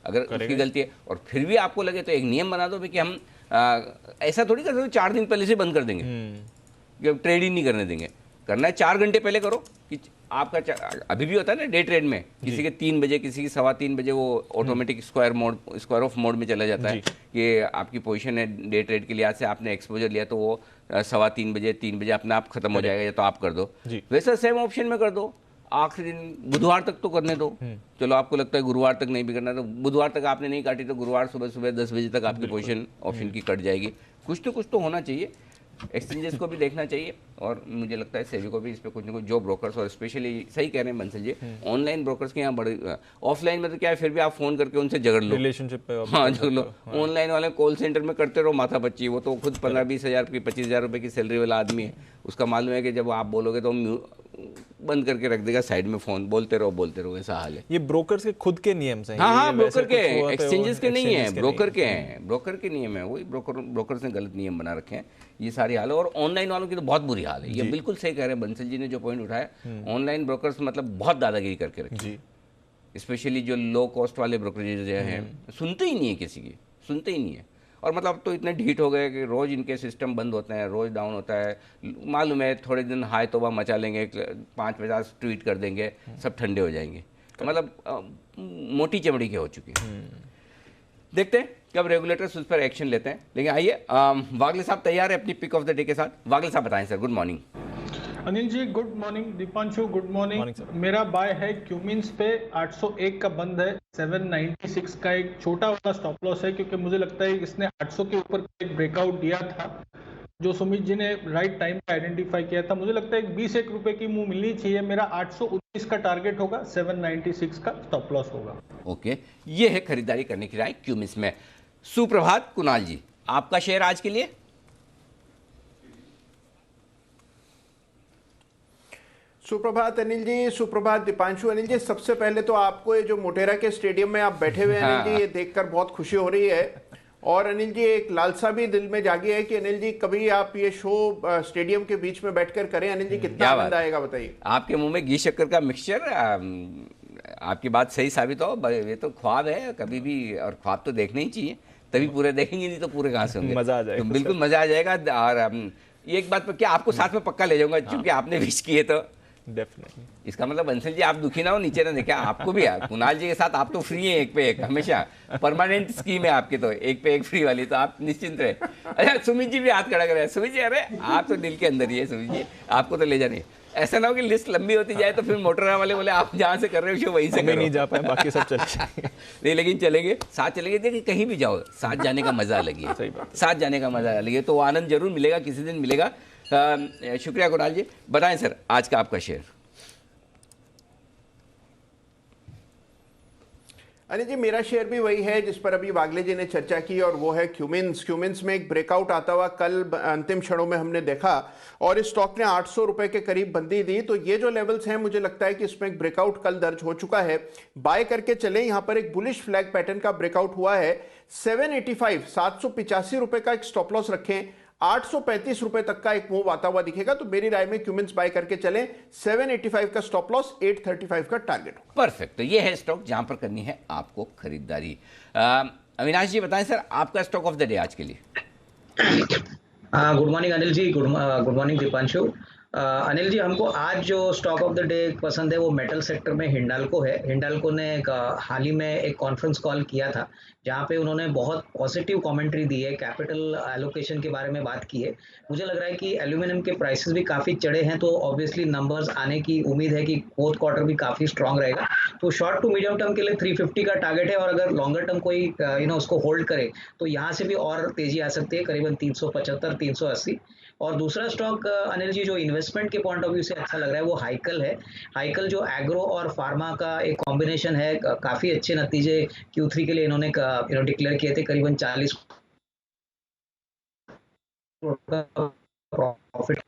अगर उसकी गलती है। और फिर भी आपको लगे तो एक नियम बना दो कि हम ऐसा थोड़ी कर सकते 4 दिन पहले से बंद कर देंगे कि अब ट्रेड ही नहीं करने देंगे। करना है 4 घंटे पहले करो कि अभी भी होता है ना डे ट्रेड में, किसी के 3 बजे, किसी की 3:15 बजे वो ऑटोमेटिक स्क्वायर ऑफ मोड में चला जाता है कि आपकी पोजीशन है डे ट्रेड के लिहाज से, आपने एक्सपोजर लिया तो वो 3:15 बजे 3 बजे अपने आप खत्म हो जाएगा, या तो आप कर दो। वैसा सेम ऑप्शन में कर दो, आखिरी दिन बुधवार तक तो करने दो। चलो आपको लगता है गुरुवार तक नहीं भी करना, तो बुधवार तक आपने नहीं काटी तो गुरुवार सुबह 10 बजे तक आपकी पोजीशन ऑप्शन की कट जाएगी। कुछ तो होना चाहिए, एक्सचेंजेस को भी देखना चाहिए, और मुझे लगता है सेबी को भी इस पे कुछ ना कुछ, जो ब्रोकर्स, और स्पेशली सही कह रहे हैं बंसल जी, ऑनलाइन ब्रोकर्स के यहाँ बड़े, ऑफलाइन में तो क्या है फिर भी आप फोन करके उनसे झगड़ लो, रिलेशनशिप पे हाँ झगड़ लो। ऑनलाइन वाले कॉल सेंटर में करते रहो माथा पच्ची, वो तो खुद 15-20 हज़ार की 25,000 रुपये की सैलरी वाला आदमी है, उसका मालूम है कि जब आप बोलोगे तो बंद करके रख देगा साइड में फोन, बोलते रहो, ऐसा हाल है। ये ब्रोकर्स के खुद के नियम हैं। हाँ, ब्रोकर के, एक्सचेंजेस के नहीं है, ब्रोकर के हैं, ब्रोकर के नियम है, वही ब्रोकर्स ने गलत नियम बना रखे हैं, ये सारी हाल है। और ऑनलाइन वालों की तो बहुत बुरी हाल है, ये बिल्कुल सही कह रहे हैं बंसल जी ने जो पॉइंट उठाया, ऑनलाइन ब्रोकर्स मतलब बहुत दादागिरी करके रखे, स्पेशली जो लो कॉस्ट वाले ब्रोकरेज हैं, सुनते ही नहीं है किसी की, सुनते ही नहीं है। और मतलब अब तो इतने ढीठ हो गए कि रोज़ इनके सिस्टम बंद होते हैं, रोज़ डाउन होता है, मालूम है थोड़े दिन हाय तोबा मचा लेंगे, 5-50 ट्वीट कर देंगे, सब ठंडे हो जाएंगे, तो मतलब मोटी चमड़ी के हो चुकी है। देखते हैं कब रेगुलेटर्स उस पर एक्शन लेते हैं। लेकिन आइए वागले साहब तैयार है अपनी पिक ऑफ द डे के साथ। वागले साहब बताएं sir, good morning. Anil ji good morning, Deepanshu good morning. मेरा बाय है क्यूमिंस पे 801 का बंद है, 796 का एक छोटा वाला स्टॉप लॉस है, क्योंकि मुझे लगता है इसने 800 के ऊपर एक ब्रेकआउट दिया था जो सुमित जी ने राइट टाइम पे आइडेंटिफाई किया था। मुझे लगता है 21 रुपए की मुंह मिलनी चाहिए। मेरा 819 का टारगेट होगा, 796 का स्टॉप लॉस होगा। ओके, ये है खरीदारी करने की राय क्यूमिंस में। सुप्रभात कुणाल जी, आपका शेयर आज के लिए? सुप्रभात अनिल जी, सुप्रभात दीपांशु। अनिल जी, सबसे पहले तो आपको ये जो मोटेरा के स्टेडियम में आप बैठे हुए हैं अनिल जी, ये देखकर बहुत खुशी हो रही है। और अनिल जी एक लालसा भी दिल में जागी है कि अनिल जी कभी आप ये शो स्टेडियम के बीच में बैठकर करें। अनिल जी कितना आनंद आएगा बताइए। आपके मुंह में घी शक्कर का मिक्सचर, आपकी बात सही साबित हो, ये तो ख्वाब है कभी भी, और ख्वाब तो देखने ही चाहिए, तभी पूरे देखेंगे, नहीं तो पूरे कहाँ से होंगे। मजा आ जाएगा, तो बिल्कुल मजा आ जाएगा। और एक बात पर क्या, आपको साथ में पक्का ले जाऊंगा, क्योंकि आपने विश किए तो डेफिनेटली। इसका मतलब बंसल जी आप दुखी ना हो, नीचे ना देखें, आपको भी कुणाल जी के साथ आप तो फ्री हैं, एक पे एक, हमेशा परमानेंट स्कीम है आपकी, तो एक पे एक फ्री वाली, तो आप निश्चिंत रहे। अच्छा, सुमित जी भी हाथ खड़ा कर रहे हैं। सुमित जी, अरे आप तो दिल के अंदर ही है सुमित जी, आपको तो ले जाने। ऐसा ना हो कि लिस्ट लंबी होती जाए तो फिर मोटरा वाले बोले आप जहाँ से कर रहे हो शो वहीं से नहीं जा पाए, बाकी सब चले नहीं, लेकिन चलेंगे, साथ चलेंगे। देखिए कहीं भी जाओ साथ जाने का मजा अलग है, सही बात, साथ जाने का मजा अलग है, तो आनंद जरूर मिलेगा, किसी दिन मिलेगा। शुक्रिया कुणाल जी। बताएं सर आज का आपका शेयर। अनिल जी मेरा शेयर भी वही है जिस पर अभी वागले जी ने चर्चा की, और वो है क्यूमिंस। क्यूमिंस में एक ब्रेकआउट आता हुआ कल अंतिम क्षणों में हमने देखा, और इस स्टॉक ने 800 रुपए के करीब बंदी दी। तो ये जो लेवल्स हैं, मुझे लगता है कि इसमें एक ब्रेकआउट कल दर्ज हो चुका है, बाय करके चले। यहां पर एक बुलिश फ्लैग पैटर्न का ब्रेकआउट हुआ है। 785 785 रुपए का एक स्टॉप लॉस रखें, 835 रुपए तक का एक मूव आता हुआ दिखेगा, तो मेरी राय में क्यूमिंस बाय करके चलें। 785 का स्टॉप लॉस, 835 का टारगेट। परफेक्ट, तो ये है स्टॉक जहां पर करनी है आपको खरीदारी। अविनाश जी बताएं सर आपका स्टॉक ऑफ द डे आज के लिए। Good morning Anil ji, good morning Deepanshu. Anil जी, हमको आज जो स्टॉक ऑफ द डे पसंद है वो मेटल सेक्टर में हिंडाल्को है। हिंडाल्को ने हाल ही में एक कॉन्फ्रेंस कॉल किया था जहाँ पे उन्होंने बहुत पॉजिटिव कमेंट्री दी है, कैपिटल एलोकेशन के बारे में बात की है। मुझे लग रहा है कि एल्यूमिनियम के प्राइसेस भी काफ़ी चढ़े हैं, तो ऑब्वियसली नंबर्स आने की उम्मीद है कि फोर्थ क्वार्टर भी काफ़ी स्ट्रांग रहेगा। तो शॉर्ट टू मीडियम टर्म के लिए 350 का टारगेट है, और अगर लॉन्गर टर्म कोई उसको होल्ड करे तो यहाँ से भी और तेजी आ सकती है, करीबन 375 380। और दूसरा स्टॉक अनिल जी जो इन्वेस्टमेंट के पॉइंट ऑफ व्यू से अच्छा लग रहा है वो हाइकल है। हाइकल जो एग्रो और फार्मा का एक कॉम्बिनेशन है, काफ़ी अच्छे नतीजे Q3 के लिए इन्होंने डिक्लेयर किए थे, करीबन 40 प्रॉफिट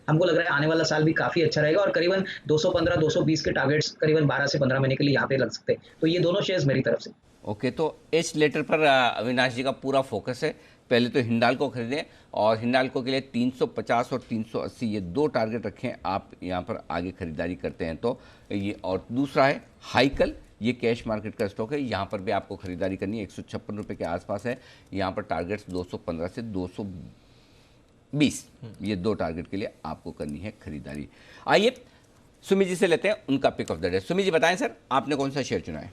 हमको लग रहा है आने वाला साल भी काफी अच्छा रहेगा, और करीबन 215 220 के टारगेट्स करीबन 12 से 15 महीने के लिए यहाँ पे लग सकते हैं। तो ये दोनों शेयर्स मेरी तरफ से। ओके, तो एच लेटर पर अविनाश जी का पूरा फोकस है। पहले तो हिंडाल्को खरीदें, और हिंडाल्को के लिए 350 और 380 ये दो टारगेट रखें आप यहाँ पर आगे खरीदारी करते हैं तो ये। और दूसरा है हाइकल, ये कैश मार्केट का स्टॉक है, यहाँ पर भी आपको खरीदारी करनी है, 156 रुपये के आसपास है। यहाँ पर टारगेट्स 215 से 220, ये दो टारगेट के लिए आपको करनी है खरीदारी। आइए सुमी जी से लेते हैं उनका pick of the day. Sumi ji बताएं सर, आपने कौन सा शेयर चुना है?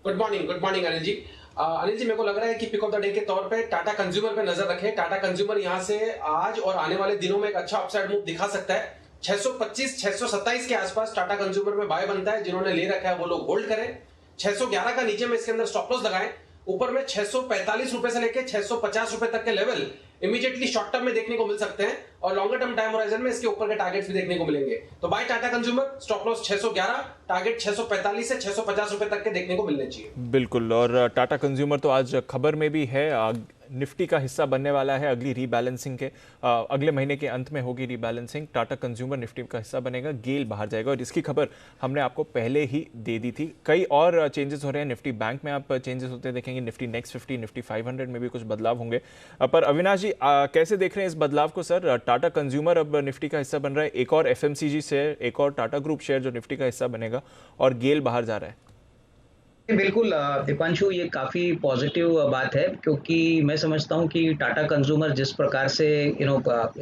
Good morning Anil ji. अनिल जी, मेरे को लग रहा है कि पिक ऑफ द डे के तौर पे टाटा कंज्यूमर पे नजर रखें। टाटा कंज्यूमर यहां से आज और आने वाले दिनों में एक अच्छा अपसाइड मूव दिखा सकता है। 625 627 के आसपास टाटा कंज्यूमर में बाय बनता है। जिन्होंने ले रखा है वो लोग होल्ड करें। 611 का नीचे में इसके अंदर स्टॉप लॉस लगाएं। ऊपर में 645 रुपए से लेके 650 रुपए तक के लेवल इमीडिएटली शॉर्ट टर्म में देखने को मिल सकते हैं और लॉन्गर टर्म टाइम होराइजन में इसके ऊपर के टारगेट्स भी देखने को मिलेंगे। तो buy Tata Consumer, stop loss 611, target 645 से 650 रुपए तक के देखने को मिलने चाहिए। बिल्कुल, और टाटा कंज्यूमर तो आज खबर में भी है, निफ्टी का हिस्सा बनने वाला है अगली रीबैलेंसिंग के, अगले महीने के अंत में होगी रीबैलेंसिंग। टाटा कंज्यूमर निफ्टी का हिस्सा बनेगा, गेल बाहर जाएगा और इसकी खबर हमने आपको पहले ही दे दी थी। कई और चेंजेस हो रहे हैं निफ्टी बैंक में, आप चेंजेस होते देखेंगे। निफ्टी नेक्स्ट 50, निफ्टी 500 में भी कुछ बदलाव होंगे। पर अविनाश जी कैसे देख रहे हैं इस बदलाव को सर? टाटा कंज्यूमर अब निफ्टी का हिस्सा बन रहा है, एक और एफएमसीजी शेयर, एक और टाटा ग्रुप शेयर जो निफ्टी का हिस्सा बनेगा, और गेल बाहर जा रहा है। बिल्कुल दीपांशु, ये काफी पॉजिटिव बात है, क्योंकि मैं समझता हूँ कि टाटा कंज्यूमर जिस प्रकार से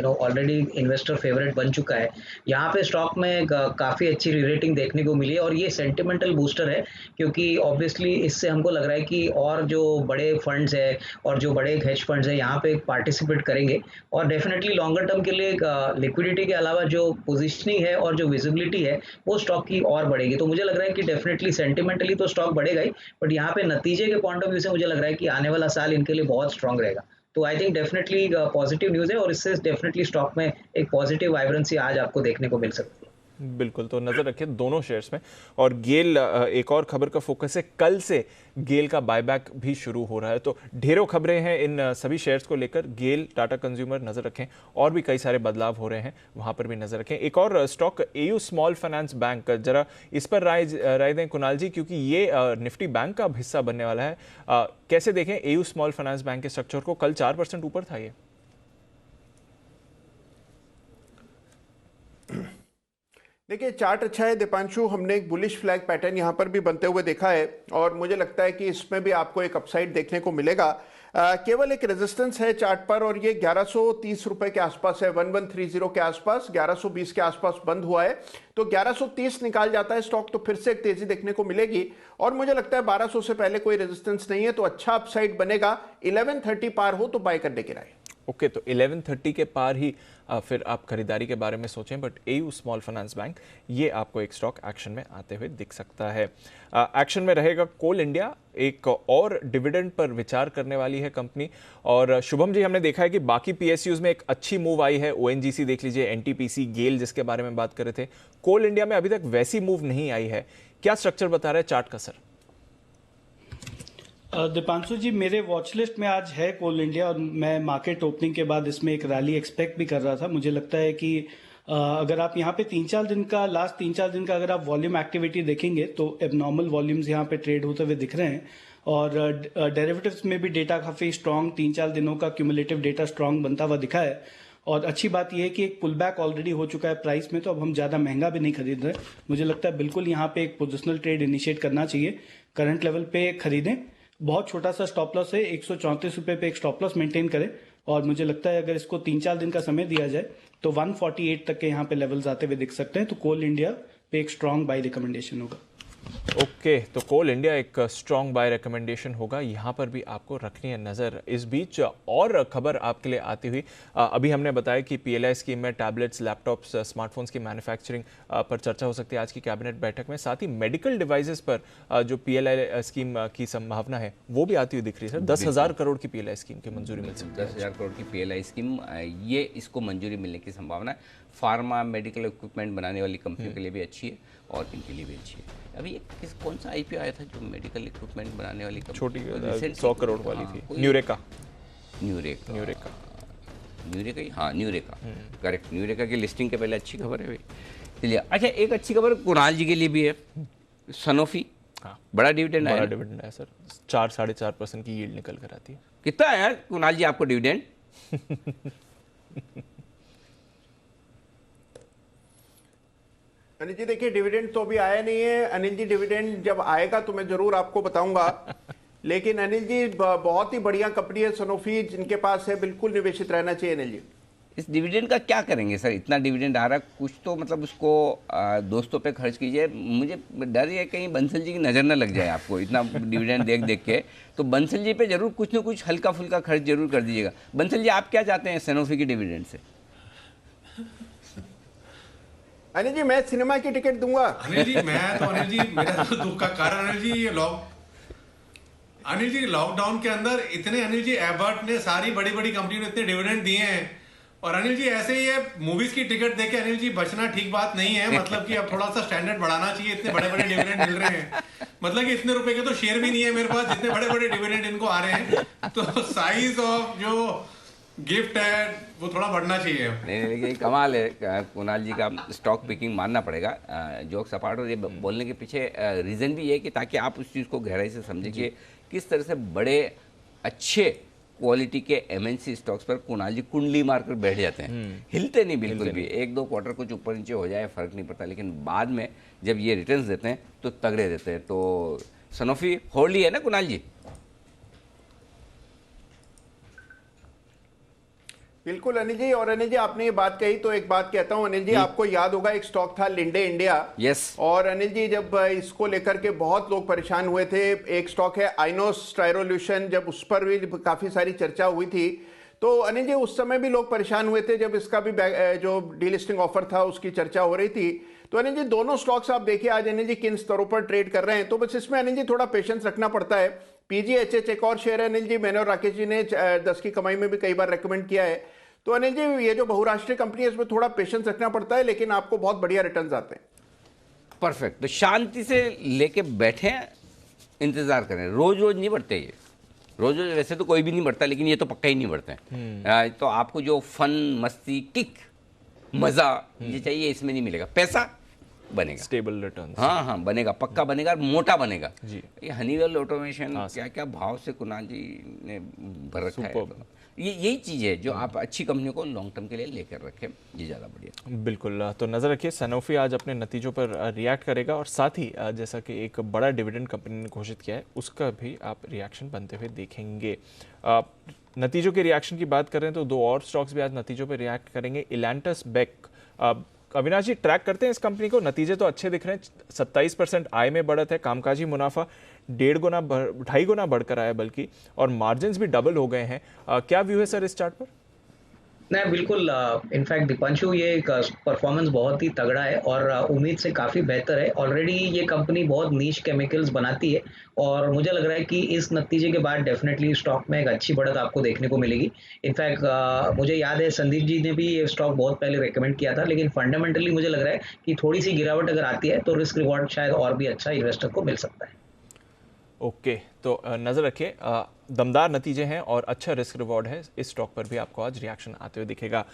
ऑलरेडी इन्वेस्टर फेवरेट बन चुका है, यहाँ पे स्टॉक में काफी अच्छी रीरेटिंग देखने को मिली है और ये सेंटिमेंटल बूस्टर है, क्योंकि ऑब्वियसली इससे हमको लग रहा है कि और जो बड़े फंड्स है और जो बड़े हेज फंड्स है यहाँ पे पार्टिसिपेट करेंगे और डेफिनेटली लॉन्गर टर्म के लिए लिक्विडिटी के अलावा जो पोजिशनिंग है और जो विजिबिलिटी है वो स्टॉक की और बढ़ेगी। तो मुझे लग रहा है कि डेफिनेटली सेंटिमेंटली तो स्टॉक बढ़ेगा, बट यहाँ पे नतीजे के पॉइंट ऑफ व्यू से मुझे लग रहा है कि आने वाला साल इनके लिए बहुत स्ट्रांग रहेगा। तो I think definitely positive news है और इससे डेफिनेटली स्टॉक में एक पॉजिटिव वाइब्रेंसी आज आपको देखने को मिल सकती है। बिल्कुल, तो नजर रखिए दोनों शेयर्स में। और गेल, एक और खबर का फोकस है, कल से गेल का बायबैक भी शुरू हो रहा है। तो ढेरों खबरें हैं इन सभी शेयर्स को लेकर। गेल, टाटा कंज्यूमर नजर रखें, और भी कई सारे बदलाव हो रहे हैं, वहां पर भी नजर रखें। एक और stock AU small finance bank, जरा इस पर राय दें कुणाल जी, क्योंकि ये निफ्टी बैंक का हिस्सा बनने वाला है। कैसे देखें एयू स्मॉल फाइनेंस बैंक के स्ट्रक्चर को? कल 4% ऊपर था ये। देखिए, चार्ट अच्छा है दीपांशु, हमने एक बुलिश फ्लैग पैटर्न यहाँ पर भी बनते हुए देखा है और मुझे लगता है कि इसमें भी आपको एक अपसाइड देखने को मिलेगा। केवल एक रेजिस्टेंस है चार्ट पर और ये 1130 रुपए के आसपास है, 1130 के आसपास, 1120 के आसपास बंद हुआ है। तो 1130 निकाल जाता है स्टॉक तो फिर से एक तेजी देखने को मिलेगी और मुझे लगता है 1200 से पहले कोई रेजिस्टेंस नहीं है, तो अच्छा अपसाइड बनेगा। 1130 पार हो तो बाय करने की राय। ओके, तो 1130 के पार ही फिर आप खरीदारी के बारे में सोचें। But AU small finance bank, ये आपको एक स्टॉक एक्शन में आते हुए दिख सकता है। एक्शन में रहेगा कोल इंडिया, एक और डिविडेंड पर विचार करने वाली है कंपनी। और शुभम जी, हमने देखा है कि बाकी पीएसयूज में एक अच्छी मूव आई है, ओएनजीसी देख लीजिए, एनटीपीसी, गेल जिसके बारे में बात कर रहे थे। कोल इंडिया में अभी तक वैसी मूव नहीं आई है। क्या स्ट्रक्चर बता रहा है चार्ट का सर? दीपांशु जी, मेरे वॉच लिस्ट में आज है कोल इंडिया और मैं मार्केट ओपनिंग के बाद इसमें एक रैली एक्सपेक्ट भी कर रहा था। मुझे लगता है कि अगर आप यहाँ पे लास्ट 3-4 दिन का अगर आप वॉल्यूम एक्टिविटी देखेंगे तो एबनॉर्मल वॉल्यूम्स यहाँ पे ट्रेड होते हुए दिख रहे हैं और डेरिवेटिव्स में भी डेटा काफ़ी स्ट्रॉन्ग, 3-4 दिनों का क्यूमुलेटिव डेटा स्ट्रॉन्ग बनता हुआ दिखा है। और अच्छी बात यह है कि एक पुल बैक ऑलरेडी हो चुका है प्राइस में, तो अब हम ज़्यादा महंगा भी नहीं खरीद रहे। मुझे लगता है बिल्कुल यहाँ पे एक पोजिशनल ट्रेड इनिशिएट करना चाहिए, करंट लेवल पे खरीदें। बहुत छोटा सा स्टॉप लॉस है, 134 रुपए पे एक स्टॉप लॉस मेंटेन करें और मुझे लगता है अगर इसको 3-4 दिन का समय दिया जाए तो 148 तक के यहाँ पे लेवल्स आते हुए दिख सकते हैं। तो कोल इंडिया पे एक स्ट्रॉन्ग बाय रिकमेंडेशन होगा। ओके, तो कोल इंडिया एक स्ट्रॉन्ग बाय रिकमेंडेशन होगा, यहाँ पर भी आपको रखनी है नज़र। इस बीच और खबर आपके लिए आती हुई, अभी हमने बताया कि पीएलआई स्कीम में टैबलेट्स, लैपटॉप्स, स्मार्टफोन्स की मैन्युफैक्चरिंग पर चर्चा हो सकती है आज की कैबिनेट बैठक में। साथ ही मेडिकल डिवाइसेस पर जो पीएलआई स्कीम की संभावना है वो भी आती हुई दिख रही है सर। 10,000 करोड़ की पीएलआई स्कीम की मंजूरी मिल सकती है। 10,000 करोड़ की पीएलआई स्कीम, ये इसको मंजूरी मिलने की संभावना है। फार्मा, मेडिकल इक्विपमेंट बनाने वाली कंपनियों के लिए भी अच्छी है और इनके लिए भी अच्छी है। अभी कौन सा आईपीओ आया था जो मेडिकल इक्विपमेंट बनाने वाली छोटी 100 करोड़ वाली थी, न्यूरेका करेक्ट, न्यूरेका की लिस्टिंग के पहले अच्छी खबर है भाई। चलिए, अच्छा एक अच्छी खबर कुणाल जी के लिए भी है, सनोफी बड़ा डिविडेंड आया सर, 4-4.5% की यील्ड निकल कर आती है। कितना आया कुणाल जी आपको डिविडेंड? अनिल जी देखिए, डिविडेंड तो अभी आया नहीं है। अनिल जी, डिविडेंड जब आएगा तो मैं जरूर आपको बताऊंगा। लेकिन अनिल जी, बहुत ही बढ़िया कंपनी है सनोफी, जिनके पास है, बिल्कुल निवेशित रहना चाहिए अनिल जी। इस डिविडेंड का क्या करेंगे सर? इतना डिविडेंड आ रहा है, कुछ तो मतलब उसको दोस्तों पे खर्च कीजिए। मुझे डर है कहीं बंसल जी की नज़र ना लग जाए आपको, इतना डिविडेंड देख देख के। तो बंसल जी पे जरूर कुछ ना कुछ हल्का फुल्का खर्च जरूर कर दीजिएगा। बंसल जी, आप क्या चाहते हैं सैनोफी की डिविडेंड से? अनिल जी, मैं सिनेमा की टिकट दूंगा। अनिल जी, मेरा तो दुख का कारण अनिल जी लॉकडाउन के अंदर इतने, अनिल जी एबर्ट ने, सारी बड़ी बड़ी कंपनी ने इतने डिविडेंड दिए हैं। और अनिल जी ऐसे ही ये मूवीज की टिकट देके अनिल जी बचना ठीक बात नहीं है। मतलब कि अब थोड़ा सा स्टैंडर्ड बढ़ाना चाहिए। इतने बड़े बड़े डिविडेंड मिल रहे हैं, मतलब कि इतने रुपए के तो शेयर भी नहीं है मेरे पास जितने बड़े बड़े डिविडेंड इनको आ रहे हैं। तो साइज ऑफ जो गिफ्ट है वो थोड़ा बढ़ना चाहिए। नहीं, लेकिन कमाल है कुणाल जी का, स्टॉक पिकिंग मानना पड़ेगा। जोक्स अपार्ट, और ये बोलने के पीछे रीज़न भी ये कि ताकि आप उस चीज़ को गहराई से समझें कि किस तरह से बड़े अच्छे क्वालिटी के एमएनसी स्टॉक्स पर कुणाल जी कुंडली मारकर बैठ जाते हैं। हिलते नहीं बिल्कुल भी। एक दो क्वार्टर कुछ ऊपर नीचे हो जाए फर्क नहीं पड़ता, लेकिन बाद में जब ये रिटर्न्स देते हैं तो तगड़े देते हैं। तो सनोफी होल्ड ही है ना कुणाल जी? बिल्कुल अनिल जी। और अनिल जी, आपने ये बात कही तो एक बात कहता हूं अनिल जी, आपको याद होगा एक स्टॉक था लिंडे इंडिया। यस। और अनिल जी, जब इसको लेकर के बहुत लोग परेशान हुए थे, एक स्टॉक है आइनोस स्टायरोल्यूशन, जब उस पर भी काफी सारी चर्चा हुई थी, तो अनिल जी उस समय भी लोग परेशान हुए थे जब इसका भी जो डीलिस्टिंग ऑफर था उसकी चर्चा हो रही थी। तो अनिल जी दोनों स्टॉक्स आप देखिए आज अनिल जी किन स्तरों पर ट्रेड कर रहे हैं। तो बस इसमें अनिल जी थोड़ा पेशेंस रखना पड़ता है। पीजीएचएच एक और शेयर है अनिल जी, मैंने और राकेश जी ने 10 की कमाई में भी कई बार रेकमेंड किया है। तो अनिल जी ये जो बहुराष्ट्रीय कंपनी है इसमें थोड़ा पेशेंस रखना पड़ता है, लेकिन आपको बहुत बढ़िया रिटर्न्स आते हैं। परफेक्ट। तो शांति से लेके बैठे, इंतजार करें। रोज रोज नहीं बढ़ते ये, रोज रोज वैसे तो कोई भी नहीं बढ़ता, लेकिन ये तो पक्का ही नहीं बढ़ते हैं। तो आपको जो फन, मस्ती, किक, मजा ये चाहिए, इसमें नहीं मिलेगा। पैसा बनेगा, स्टेबल रिटर्न। हाँ बनेगा, पक्का बनेगा, मोटा बनेगा जी। ये हनीवेल ऑटोमेशन क्या क्या भाव से कुणाल जी ने भर रखा है। ये यही चीज़ है जो आप अच्छी कंपनियों को लॉन्ग टर्म के लिए लेकर रखें, ये ज़्यादा बढ़िया। बिल्कुल। तो नज़र रखिए, सैनोफी आज अपने नतीजों पर रिएक्ट करेगा, और साथ ही जैसा कि एक बड़ा डिविडेंड कंपनी ने घोषित किया है उसका भी आप रिएक्शन बनते हुए देखेंगे। नतीजों के रिएक्शन की बात करें तो दो और स्टॉक्स भी आज नतीजों पर रिएक्ट करेंगे। इलांटस बेक, अविनाश जी ट्रैक करते हैं इस कंपनी को, नतीजे तो अच्छे दिख रहे हैं। 27% आय में बढ़त है, कामकाजी मुनाफा 2.5 गुना बढ़कर आया बल्कि, और मार्जिन्स भी डबल हो गए हैं। क्या व्यू है सर इस चार्ट पर? नहीं, बिल्कुल। इनफैक्ट दीपांशु, ये परफॉर्मेंस बहुत ही तगड़ा है और उम्मीद से काफ़ी बेहतर है। ऑलरेडी ये कंपनी बहुत नीश केमिकल्स बनाती है और मुझे लग रहा है कि इस नतीजे के बाद डेफिनेटली स्टॉक में एक अच्छी बढ़त आपको देखने को मिलेगी। इनफैक्ट मुझे याद है संदीप जी ने भी ये स्टॉक बहुत पहले रिकमेंड किया था, लेकिन फंडामेंटली मुझे लग रहा है कि थोड़ी सी गिरावट अगर आती है तो रिस्क रिवॉर्ड शायद और भी अच्छा इन्वेस्टर को मिल सकता है। ओके, तो नज़र रखिए, दमदार नतीजे हैं और अच्छा रिस्क रिवॉर्ड है। इस स्टॉक पर भी आपको आज रिएक्शन आते हुए दिखेगा।